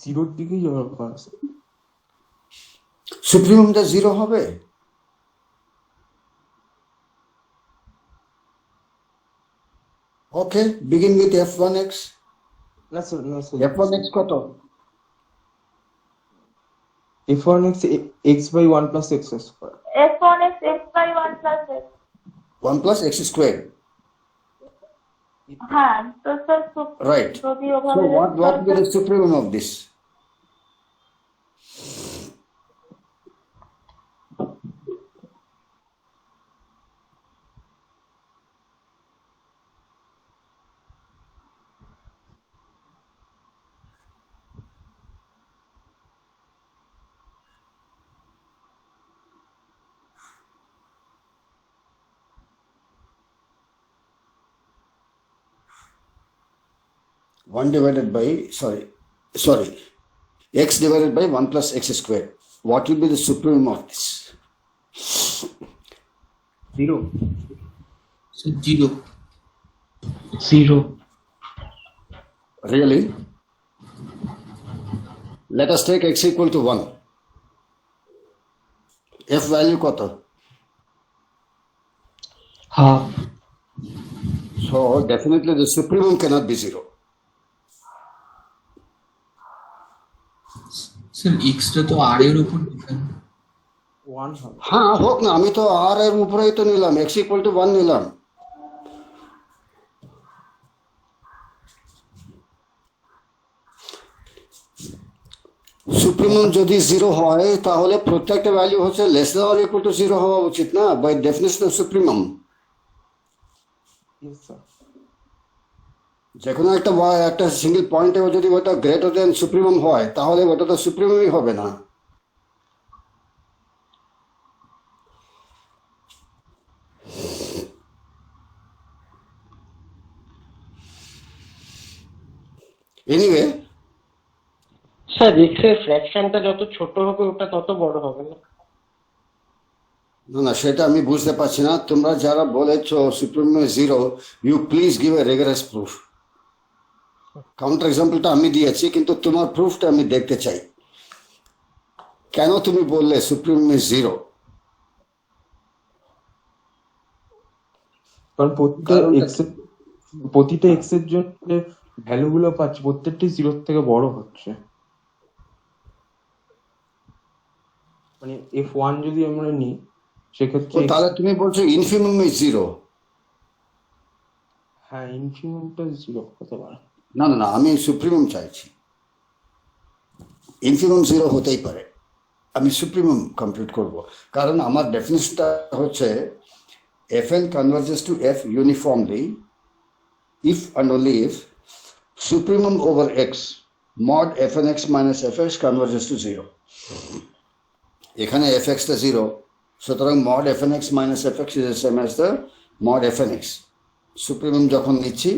জিরোর দিকেই যাওয়ার কথা। সুপ্রিমামটা 0 হবে? Okay, begin with f1x. না স্যার f1x কত? f1x x by 1 plus x square. f1x x by 1 plus x। 1 plus x square. হ্যাঁ তো স্যার Right. যদি So ওভাবে what will be the supremum of this? X divided by 1 plus x square. What will be the supremum of this? 0. So 0. 0. Really? Let us take x equal to 1. F value কত? Half. So definitely the supremum cannot be 0. Sir x টা তো r এর উপর depend. 1 হবে। হ্যাঁ হোক না, আমি তো r এর উপরেই তো নিলাম, x equal to 1 নিলাম। সুপ্রিমম যদি 0 হয় তাহলে প্রত্যেকটা ভ্যালু হচ্ছে less than or equal to 0 হওয়া উচিত না, by definition of supremum. Yes sir. যে কোনো একটা সিঙ্গেল পয়েন্টে যদি ওটা গ্রেটার দেন সুপ্রিমম হয় তাহলে ওটা তো সুপ্রিমমই হবে না। এনিওয়ে স্যার এক্সের ফ্র্যাকশনটা যত ছোট হবে ওটা তত বড় হবে না? না না, সেটা আমি বুঝতে পারছি না। তোমরা যারা বলেছো supremum zero, you please give a rigorous proof. Counter এক্সাম্পলটা আমি দিয়েছি, কিন্তু তোমার প্রুফটা আমি দেখতে চাই। কেন তুমি বললে সুপ্রিম জিরো? কারণ প্রতিটা এক্স এর জন্য যে ভ্যালু গুলো পাচ্ছি প্রত্যেকটি জিরোর থেকে বড় হচ্ছে। মানে f1 যদি আমরা নিই সেক্ষেত্রে তাহলে তুমি বলছো ইনফিনিমাম ইজ জিরো। হ্যাঁ, ইনফিনিমামটা জিরো হতে পারে। না না না, আমি সুপ্রিমাম চাইছি। ইনফিনিমাম জিরো হতেই পারে, আমি সুপ্রিমাম কমপ্লিট করব। কারণ আমার ডেফিনেশনটা হচ্ছে fn converges to f uniformly if and only if supremum over x mod fn x minus fx converges to 0. এখানে fx টা 0, সুতরাং mod fn x minus fx is the same as the mod fn x. Supremum যখন নিচ্ছি,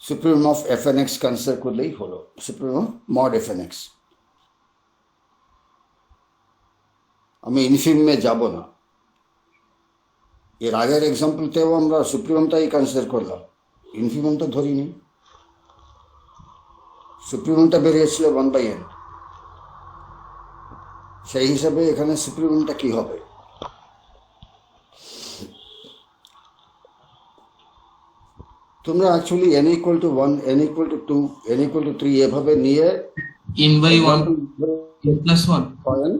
supremum of fn x consider করলেই হলো, supremum mod fn x। আমি ইনফিনিমে যাব না। এর আগের এক্সাম্পলতেও আমরা সুপ্রিমামটাই কনসিডার করলাম, ইনফিনিমামটা ধরিনি। সুপ্রিমামটা বেরিয়েছিল 1/n, সেই হিসাবে এখানে সুপ্রিমামটা কি হবে? তোমরা actually n equal to 1, n equal to 2, n equal to 3 এভাবে নিয়ে n by 1 n plus 1 করেন।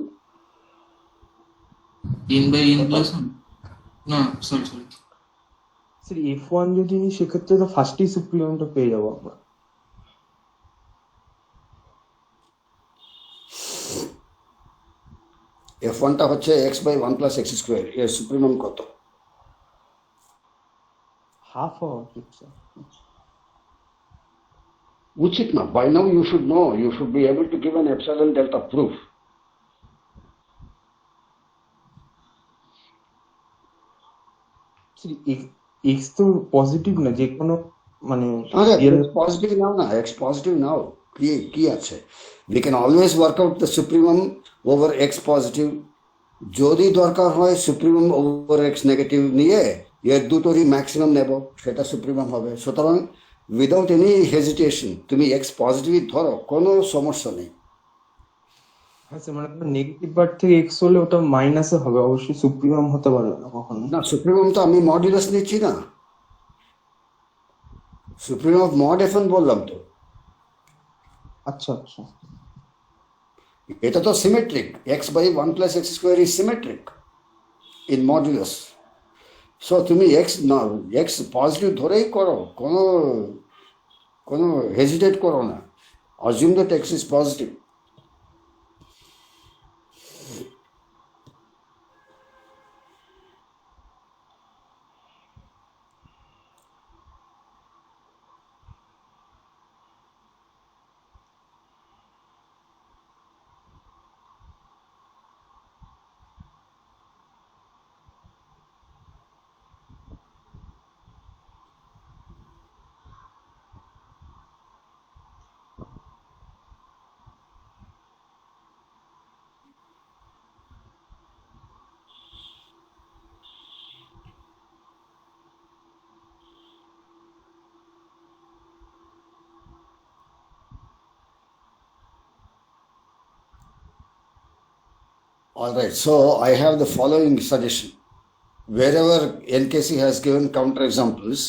n by n plus 1 না সরি স্যার f1 যদি নিই সেক্ষেত্রে তো ফার্স্টেই সুপ্রিমামটা পেয়ে যাবো আমরা। f1টা হচ্ছে x by 1 plus x square, এর সুপ্রিমাম কত? হাফ হওয়া উচিত স্যার। উচিত না, by now you should know, you should be able to give an epsilon delta proof. x তো পজিটিভ না, যে কোনো মানে আরে পজিটিভ নাও না, x পজিটিভ নাও, কি আছে? we can always work out the supremum over x positive. যদি দরকার হয় সুপ্রিমাম ওভার x নেগেটিভ নিয়ে এর দুটোরই ম্যাক্সিমাম নেব, সেটা সুপ্রিমাম হবে। সুতরাং উইদাউট এনি হেজিটেশন তুমি x পজিটিভ ধরো, কোনো সমস্যা নেই। হ্যাঁ স্যার, মানে নেগেটিভ পার্ট থেকে এক্স হলে ওটা মাইনাসে হবে, অবশ্যই সুপ্রিমাম হতে পারবে না কখনো। না, সুপ্রিমাম তো আমি মডুলাস নিচ্ছি না, সুপ্রিমাম অফ মড f1 বললাম তো। আচ্ছা আচ্ছা, এটা তো symmetric, x by 1 plus x square is symmetric in modulus. So তুমি x পজিটিভ ধরেই করো, কোনো হেজিটেট করো না, assume that x is positive. All right, so I have the following suggestion. Wherever NKC has given counterexamples,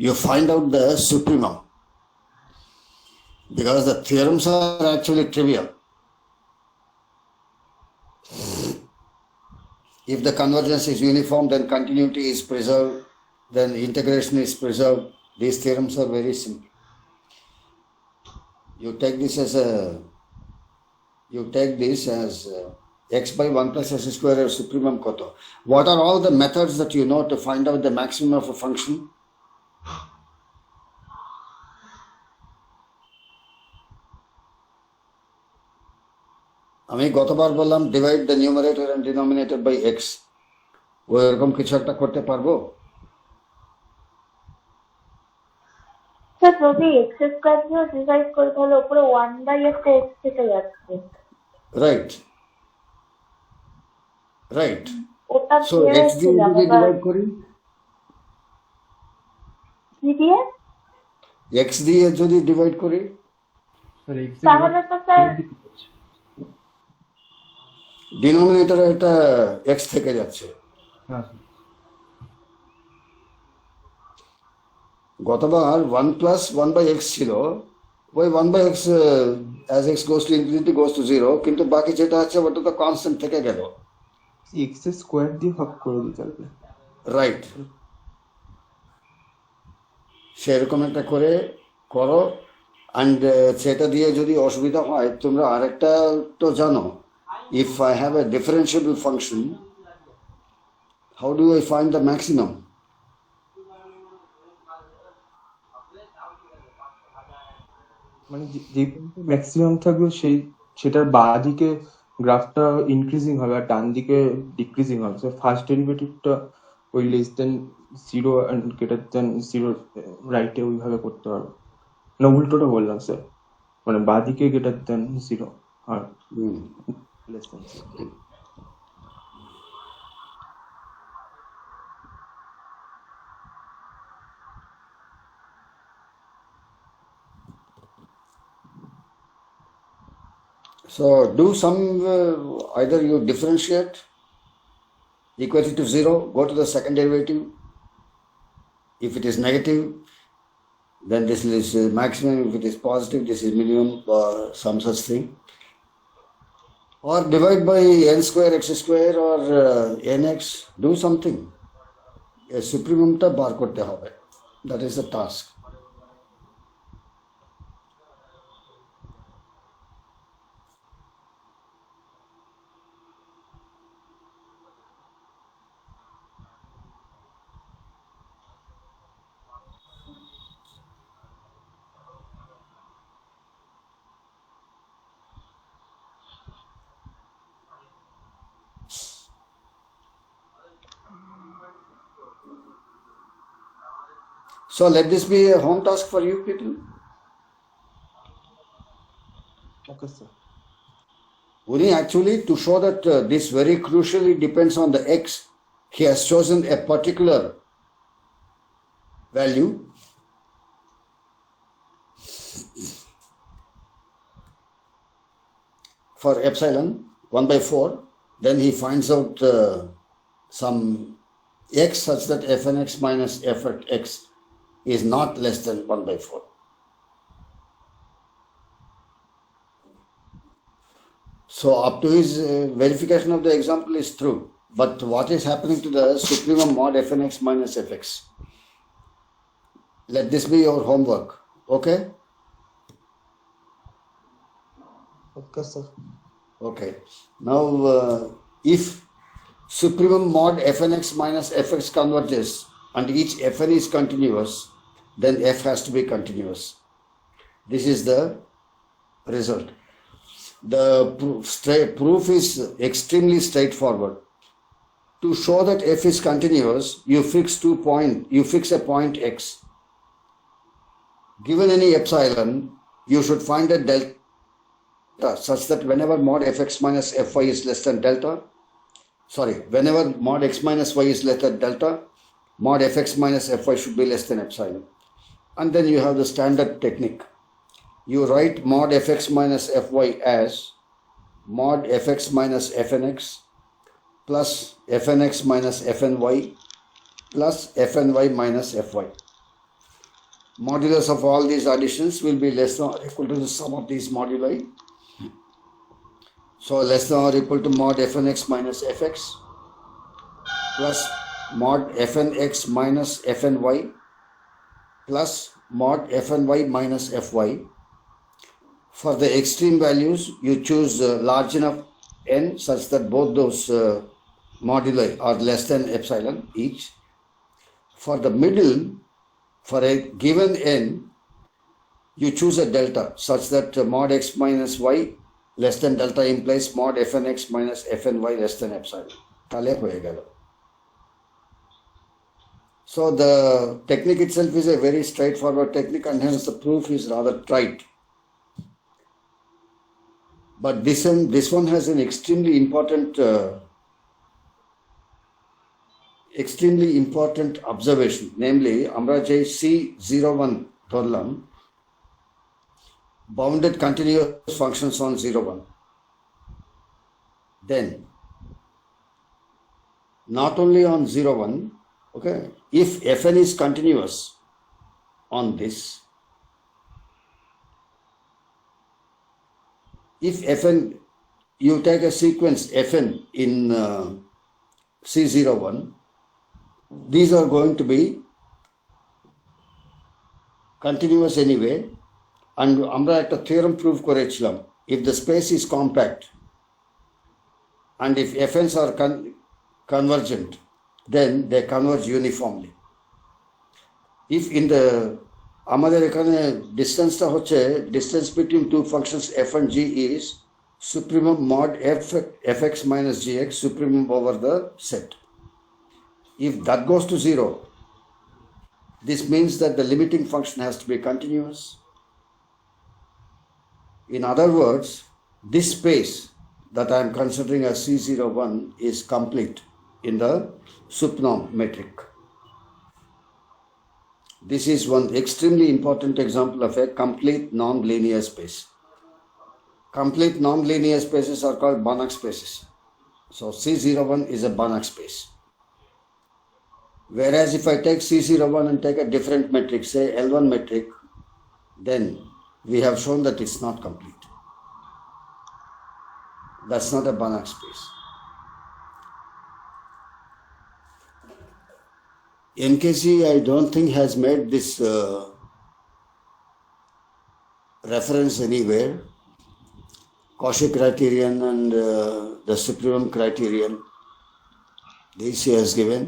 you find out the supremum, because the theorems are actually trivial. If the convergence is uniform, then continuity is preserved, then integration is preserved. These theorems are very simple. You take this as x by 1 plus x square or supremum koto. What are all the methods that you know to find out the maximum of a function? আমি গতবার বললাম divide the numerator and denominator by x, ও এরকম কিছু একটা করতে পারবো? Sir যদি এক্স স্কোয়ার দিয়ে ডিভাইড করি তাহলে উপরে 1/একটা এক্স থেকে যাচ্ছে, রাইট, রাইট। ওটা সো দিয়ে এক্স দিয়ে ছিলাম যদি এবার ডিভাইড করি, কি দিয়ে, এক্স দিয়ে যদি ডিভাইড করি, তাহলে তো স্যার ডিনোমিনেটরে এটা এক্স থেকে যাচ্ছে। গতবার 1+1/x ছিল, ওই 1/x as x goes to infinity goes to 0, কিন্তু বাকি যেটা আছে ওটা তো কনস্ট্যান্ট থেকে গেল। এক্স স্কোয়ার দিয়ে ভাগ করে দিতে হবে। রাইট, সেরকম একটা করে করো। অ্যান্ড সেটা দিয়ে যদি অসুবিধা হয়, তোমরা আরেকটা তো জানো, if I have a differentiable function, how do I find the maximum? মানে যে ম্যাক্সিমাম থাকবে সেটার বাঁ দিকে গ্রাফটা ইনক্রিজিং হবে আর ডান দিকে ডিক্রিজিং হবে। ফার্স্ট ডেরিভেটিভটা ওই less than 0 and greater than 0 রাইটে ওইভাবে করতে পারবো না, উল্টোটা বললাম স্যার, মানে বাঁ দিকে গ্রেটার দেন 0 আর less than 0। So do some, either you differentiate equality to 0, go to the second derivative. If it is negative, then this is maximum. If it is positive, this is minimum, or some such thing. Or divide by n square x square or nx. Do something. A supremum ta bar korte hobe. That is the task. So let this be a home task for you people. Okay sir. Only actually to show that this very crucially depends on the x, he has chosen a particular value. For epsilon 1/4, then he finds out some x such that fnx minus f at x is not less than 1/4. So up to his verification of the example is true, but what is happening to the supremum mod fnx minus fx? Let this be your homework, okay? Okay sir. Okay. Now, if supremum mod fnx minus fx converges and each fn is continuous, then f has to be continuous. This is the result. The proof is extremely straightforward. To show that f is continuous, you fix a point x. Given any epsilon, you should find a delta such that whenever mod fx minus fy is less than delta, whenever mod x minus y is less than delta, mod fx minus fy should be less than epsilon. And then you have the standard technique. You write mod fx minus fy as mod fx minus fnx plus fnx minus fny plus fny minus fy. Modulus of all these additions will be less than or equal to the sum of these moduli. So less than or equal to mod fnx minus fx plus mod fnx minus fny plus mod fny minus fy. For the extreme values, you choose large enough n such that both those moduli are less than epsilon each. For the middle, for a given n, you choose a delta such that mod x minus y less than delta implies mod fnx minus fny less than epsilon. তাহলে হয়ে গেল। So the technique itself is a very straightforward technique, and hence the proof is rather trite. But this one has an extremely important observation, namely আমরা যে C01 ধরলাম, bounded continuous functions on 01, then not only on 01, okay, if Fn is continuous on this, if Fn, you take a sequence Fn in C01, these are going to be continuous anyway, and আমরা একটা theorem prove করেছিলাম, if the space is compact and if Fn's are convergent, then they converge uniformly. If in the আমাদের এখানে ডিসটেন্সটা হচ্ছে distance between two functions f and g is supremum mod fx minus gx supremum over the set. If that goes to 0, this means that the limiting function has to be continuous. In other words, this space that I am considering as C01 is complete in the supnorm metric. This is one extremely important example of a complete non-linear space. Complete non-linear spaces are called Banach spaces. So C01 is a Banach space. Whereas if I take C01 and take a different metric, say L1 metric, then we have shown that it's not complete. That's not a Banach space. NKC, I don't think, has made this reference anywhere. Cauchy criterion and the supremum criterion, this he has given.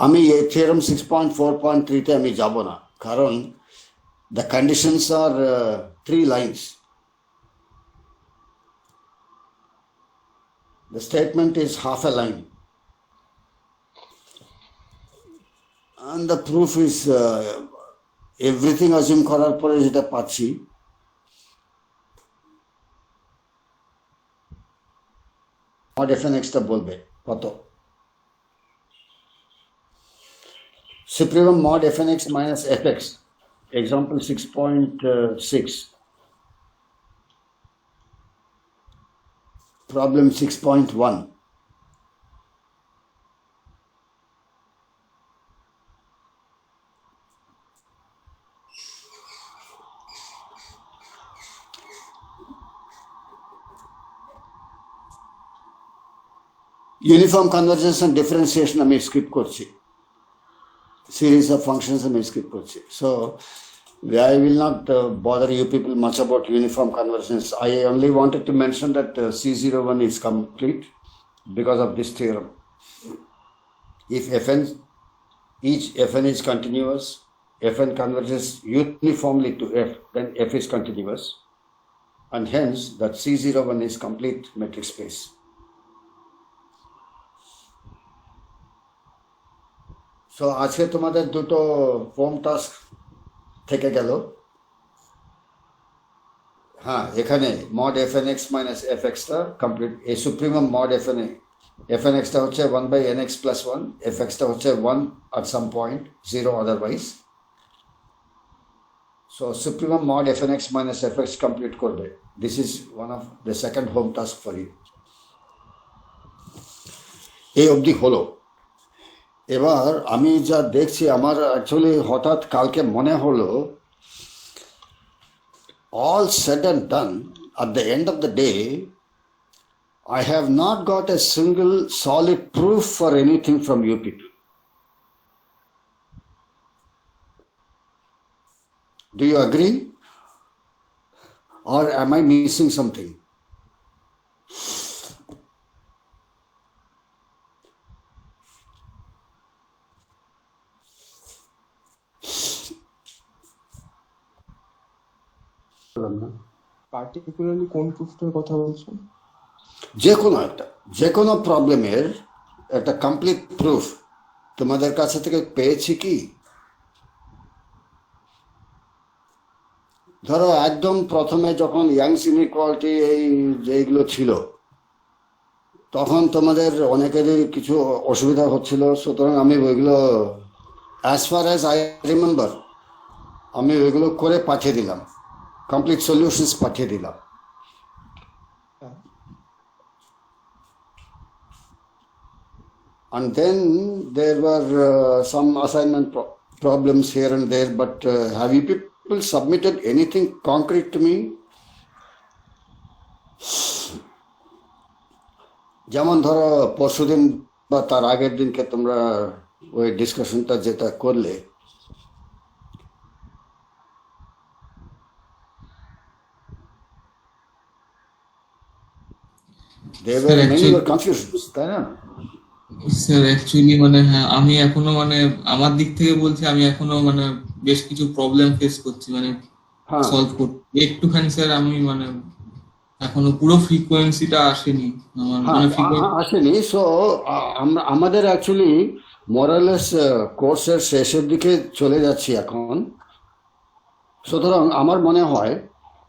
আমি এই theorem 6.4.3 তে আমি যাব না, কারণ the conditions are 3 lines. The statement is half a line. And the proof is everything assume করার পরে যেটা পাচ্ছি, mod fnx টা বলবে কত, supremum mod fnx minus fx, example 6.6, problem 6.1. Uniform convergence and differentiation আমি skip করছি, series of functions আমি skip করছি. So I will not bother you people much about uniform convergence. I only wanted to mention that C01 is complete because of this theorem. If each Fn is continuous, Fn converges uniformly to F, then F is continuous, and hence that C01 is complete metric space. So আজকে তোমাদের দুটো home task থেকে গেল। হ্যাঁ, এখানে mod fnx minus fx টা complete, এই supremum mod fnx টা হচ্ছে 1 by nx plus 1, fx টা হচ্ছে 1 at some point, 0 otherwise. So supremum mod fnx minus fx complete করবে. This is one of the second home task for you. এই অবধি হলো। এবার আমি যা দেখছি, আমার অ্যাকচুয়ালি হঠাৎ কালকে মনে হলো, all said and done, at the end of the day, I have not got a single solid proof for anything from you people. Do you agree? Or am I missing something? Particularly কোন প্রুফটার কথা বলছেন? যে কোনো প্রবলেমের একটা complete proof তোমাদের কাছে থেকে পেয়েছি কি? ধরো একদম প্রথমে যখন ইয়াংস ইনইকুয়ালিটি এই যেগুলো ছিল, তখন তোমাদের অনেকেরই কিছু অসুবিধা হচ্ছিল, সুতরাং আমি ওইগুলো as far as I remember আমি ওইগুলো করে পাঠিয়ে দিলাম, কমপ্লিট সলিউশনস পাঠিয়ে দিলাম। And then there were some assignment problems here and there, but have you people submitted anything concrete to me? যেমন ধরো পরশুদিন বা তার আগের দিনকে তোমরা ওই ডিসকাশনটা যেটা করলে, there were many were confusions, তাই না? স্যার অ্যাকচুয়ালি মানে হ্যাঁ, আমি এখনো মানে আমার দিক থেকে বলছি, আমি এখনো মানে বেশ কিছু প্রবলেম ফেস করছি মানে হ্যাঁ, সলভ করতে একটুখানি স্যার। আমি মানে এখনো পুরো ফ্রিকোয়েন্সিটা আসেনি আমার, হ্যাঁ, মানে ফ্রিকোয়েন্সি আসেনি। সো আমাদের অ্যাকচুয়ালি মোরালেস কোর্সের শেষের দিকে চলে যাচ্ছি এখন। সুতরাং আমার মনে হয়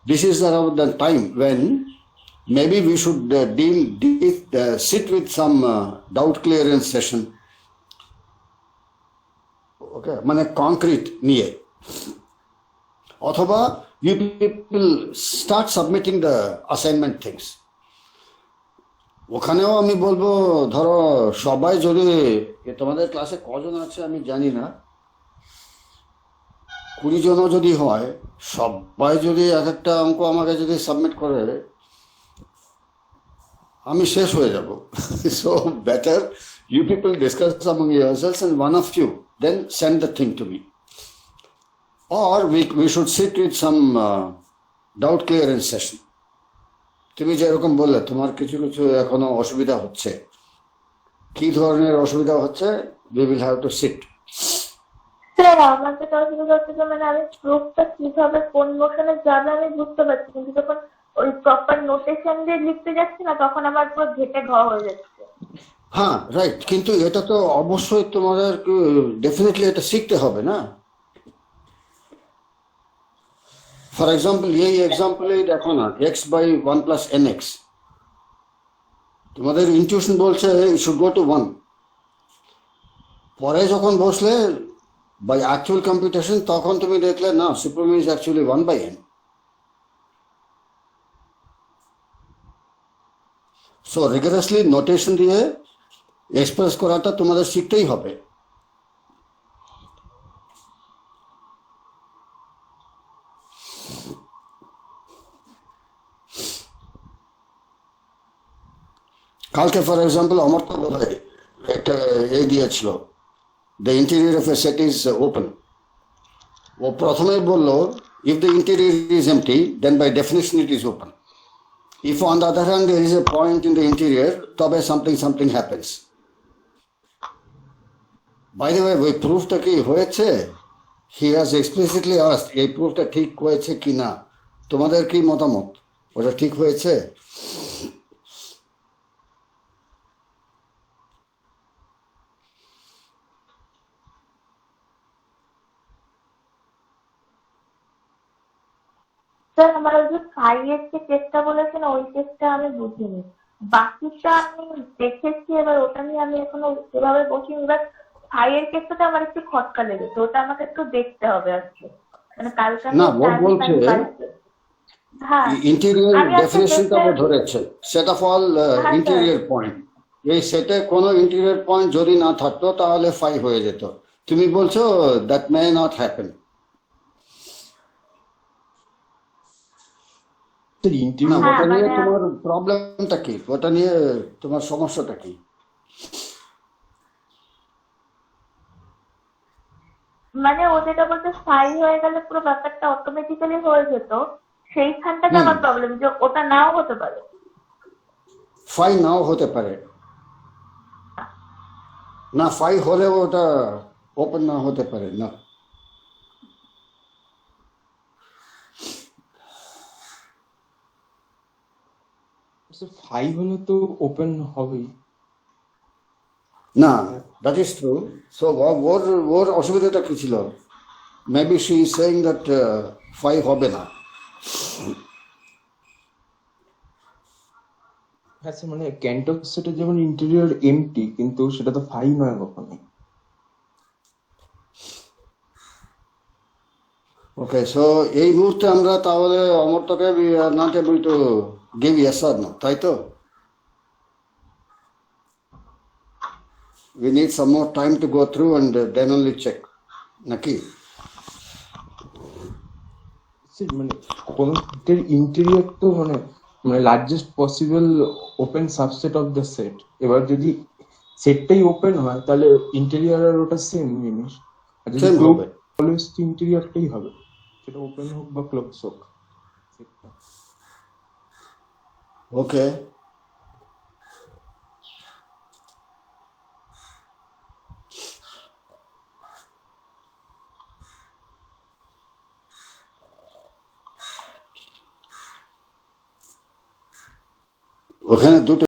this is the time when maybe we should sit with some doubt clearance session, ওকে, মানে কংক্রিট নিয়ে, অথবা you people start submitting the assignment things. ওখানেও আমি বলবো, ধরো সবাই যদি, তোমাদের ক্লাসে কজন আছে আমি জানি না, 20 জনও যদি হয়, সবাই যদি এক একটা অঙ্ক আমাকে যদি সাবমিট করে, আমি শেষ হয়ে যাব। So better you people discuss among yourselves and one of you then send the thing to me, or we should sit with some doubt clearance session. তুমি যেরকম বললে তোমার কিছু কিছু এখনো অসুবিধা হচ্ছে, কি ধরনের অসুবিধা হচ্ছে, we will have to sit. Sir আমার যেটা অসুবিধা হচ্ছে যে মানে আমি প্রুফটা কিভাবে কোন মোশনে যাবে আমি বুঝতে পারছি, কিন্তু যখন ওই প্রপার নোটেশন দিয়ে লিখতে যাচ্ছি না, তখন আমার পুরো ঘেটে ঘ হয়ে যাচ্ছে। হ্যাঁ, রাইট, কিন্তু এটা তো অবশ্যই তোমাদের ডেফিনেটলি এটা শিখতে হবে না? ফর এক্সাম্পল এই এক্সাম্পলেই দেখো না, এক্স বাই 1 প্লাস nx, তোমাদের ইনটিউশন বলছে ইট শুড গো টু 1, পরে যখন বসলে বাই অ্যাকচুয়াল কম্পিউটেশন তখন তুমি দেখলে না, supremum is actually 1 by n. So rigorously notation দিয়ে এক্সপ্রেস করাটা তোমাদের শিখতেই হবে। কালকে ফর এক্সাম্পল আমার তো বোধহয় একটা এই দিয়েছিল, the interior of a set is open. ও প্রথমেই বললো if the interior is empty then by definition it is open. If on the other hand there is a point in the interior, তবে something happens. By the way, ওই প্রুফটা কি হয়েছে? He has explicitly asked, এই প্রুফটা ঠিক হয়েছে কি না, তোমাদের কি মতামত, ওটা ঠিক হয়েছে? স্যার আমার ওই যে ফাইয়ের যে টেস্টটা বলেছেন ওই টেস্টটা আমি বুঝিনি, বাকিটা আমি দেখেছি, এবার ওটা নিয়ে আমি এখনো সেভাবে বসিনি। এবার ফাইয়ের কেসটা আমার একটু খটকা লেগেছে, ওটা আমাকে একটু দেখতে হবে আজকে, মানে কালকে আমি না, ও বলছে হ্যাঁ ইন্টেরিয়র আমি আজকে ডেফিনেশনটা ও দেখে ধরেছে, সেট অফ অল হ্যাঁ স্যার ইন্টেরিয়র পয়েন্ট। এই সেটে কোনো ইন্টেরিয়র পয়েন্ট যদি না থাকতো তাহলে 5 হয়ে যেত। তুমি বলছো দ্যাট মে নট হ্যাপেন। না, ইন্টেরিয়র হ্যাঁ ওটা নিয়ে মানে তোমার প্রবলেমটা কি, ওটা নিয়ে তোমার সমস্যাটা কি? মানে ও যেটা বলতে ফাই হয়ে গেলে পুরো ব্যাপারটা অটোমেটিক্যালি হয়ে যেত, সেইখানটাতে হুম, আমার প্রবলেম, যে ওটা নাও হতে পারে। 5 নাও হতে পারে, না 5 হলেও ওটা ওপেন না হতে পারে না। 5 হলে তো ওপেন হবেই। না, দ্যাট ইজ ট্রু। সো ওর ওর অসুবিধাটা কি ছিল? Maybe she is saying that 5 হবে না। হ্যাঁ স্যার, মানে ক্যান্টক সেটের যেমন ইন্টেরিয়র এমটি, কিন্তু সেটা তো 5 নয় কখনোই। ওকে, সো এই মুহূর্তে আমরা তাহলে অমর্তকে we are not able to give yes or no, তাই তো? We need some more time to go through and then only check, নাকি? স্যার মানে কোন সেটের ইন্টেরিয়র তো মানে মানে largest possible open subset of the set. এবার যদি সেটটাই ওপেন হয় তাহলে ইন্টেরিয়র আর ওটা সেম জিনিস, আর যদি Same ক্লোজ হবে। অলওয়েজ তো ইন্টেরিয়রটাই হবে, সেটা ওপেন হোক বা ক্লোজ হোক সেটটা। ওকে, ওখানে দুটো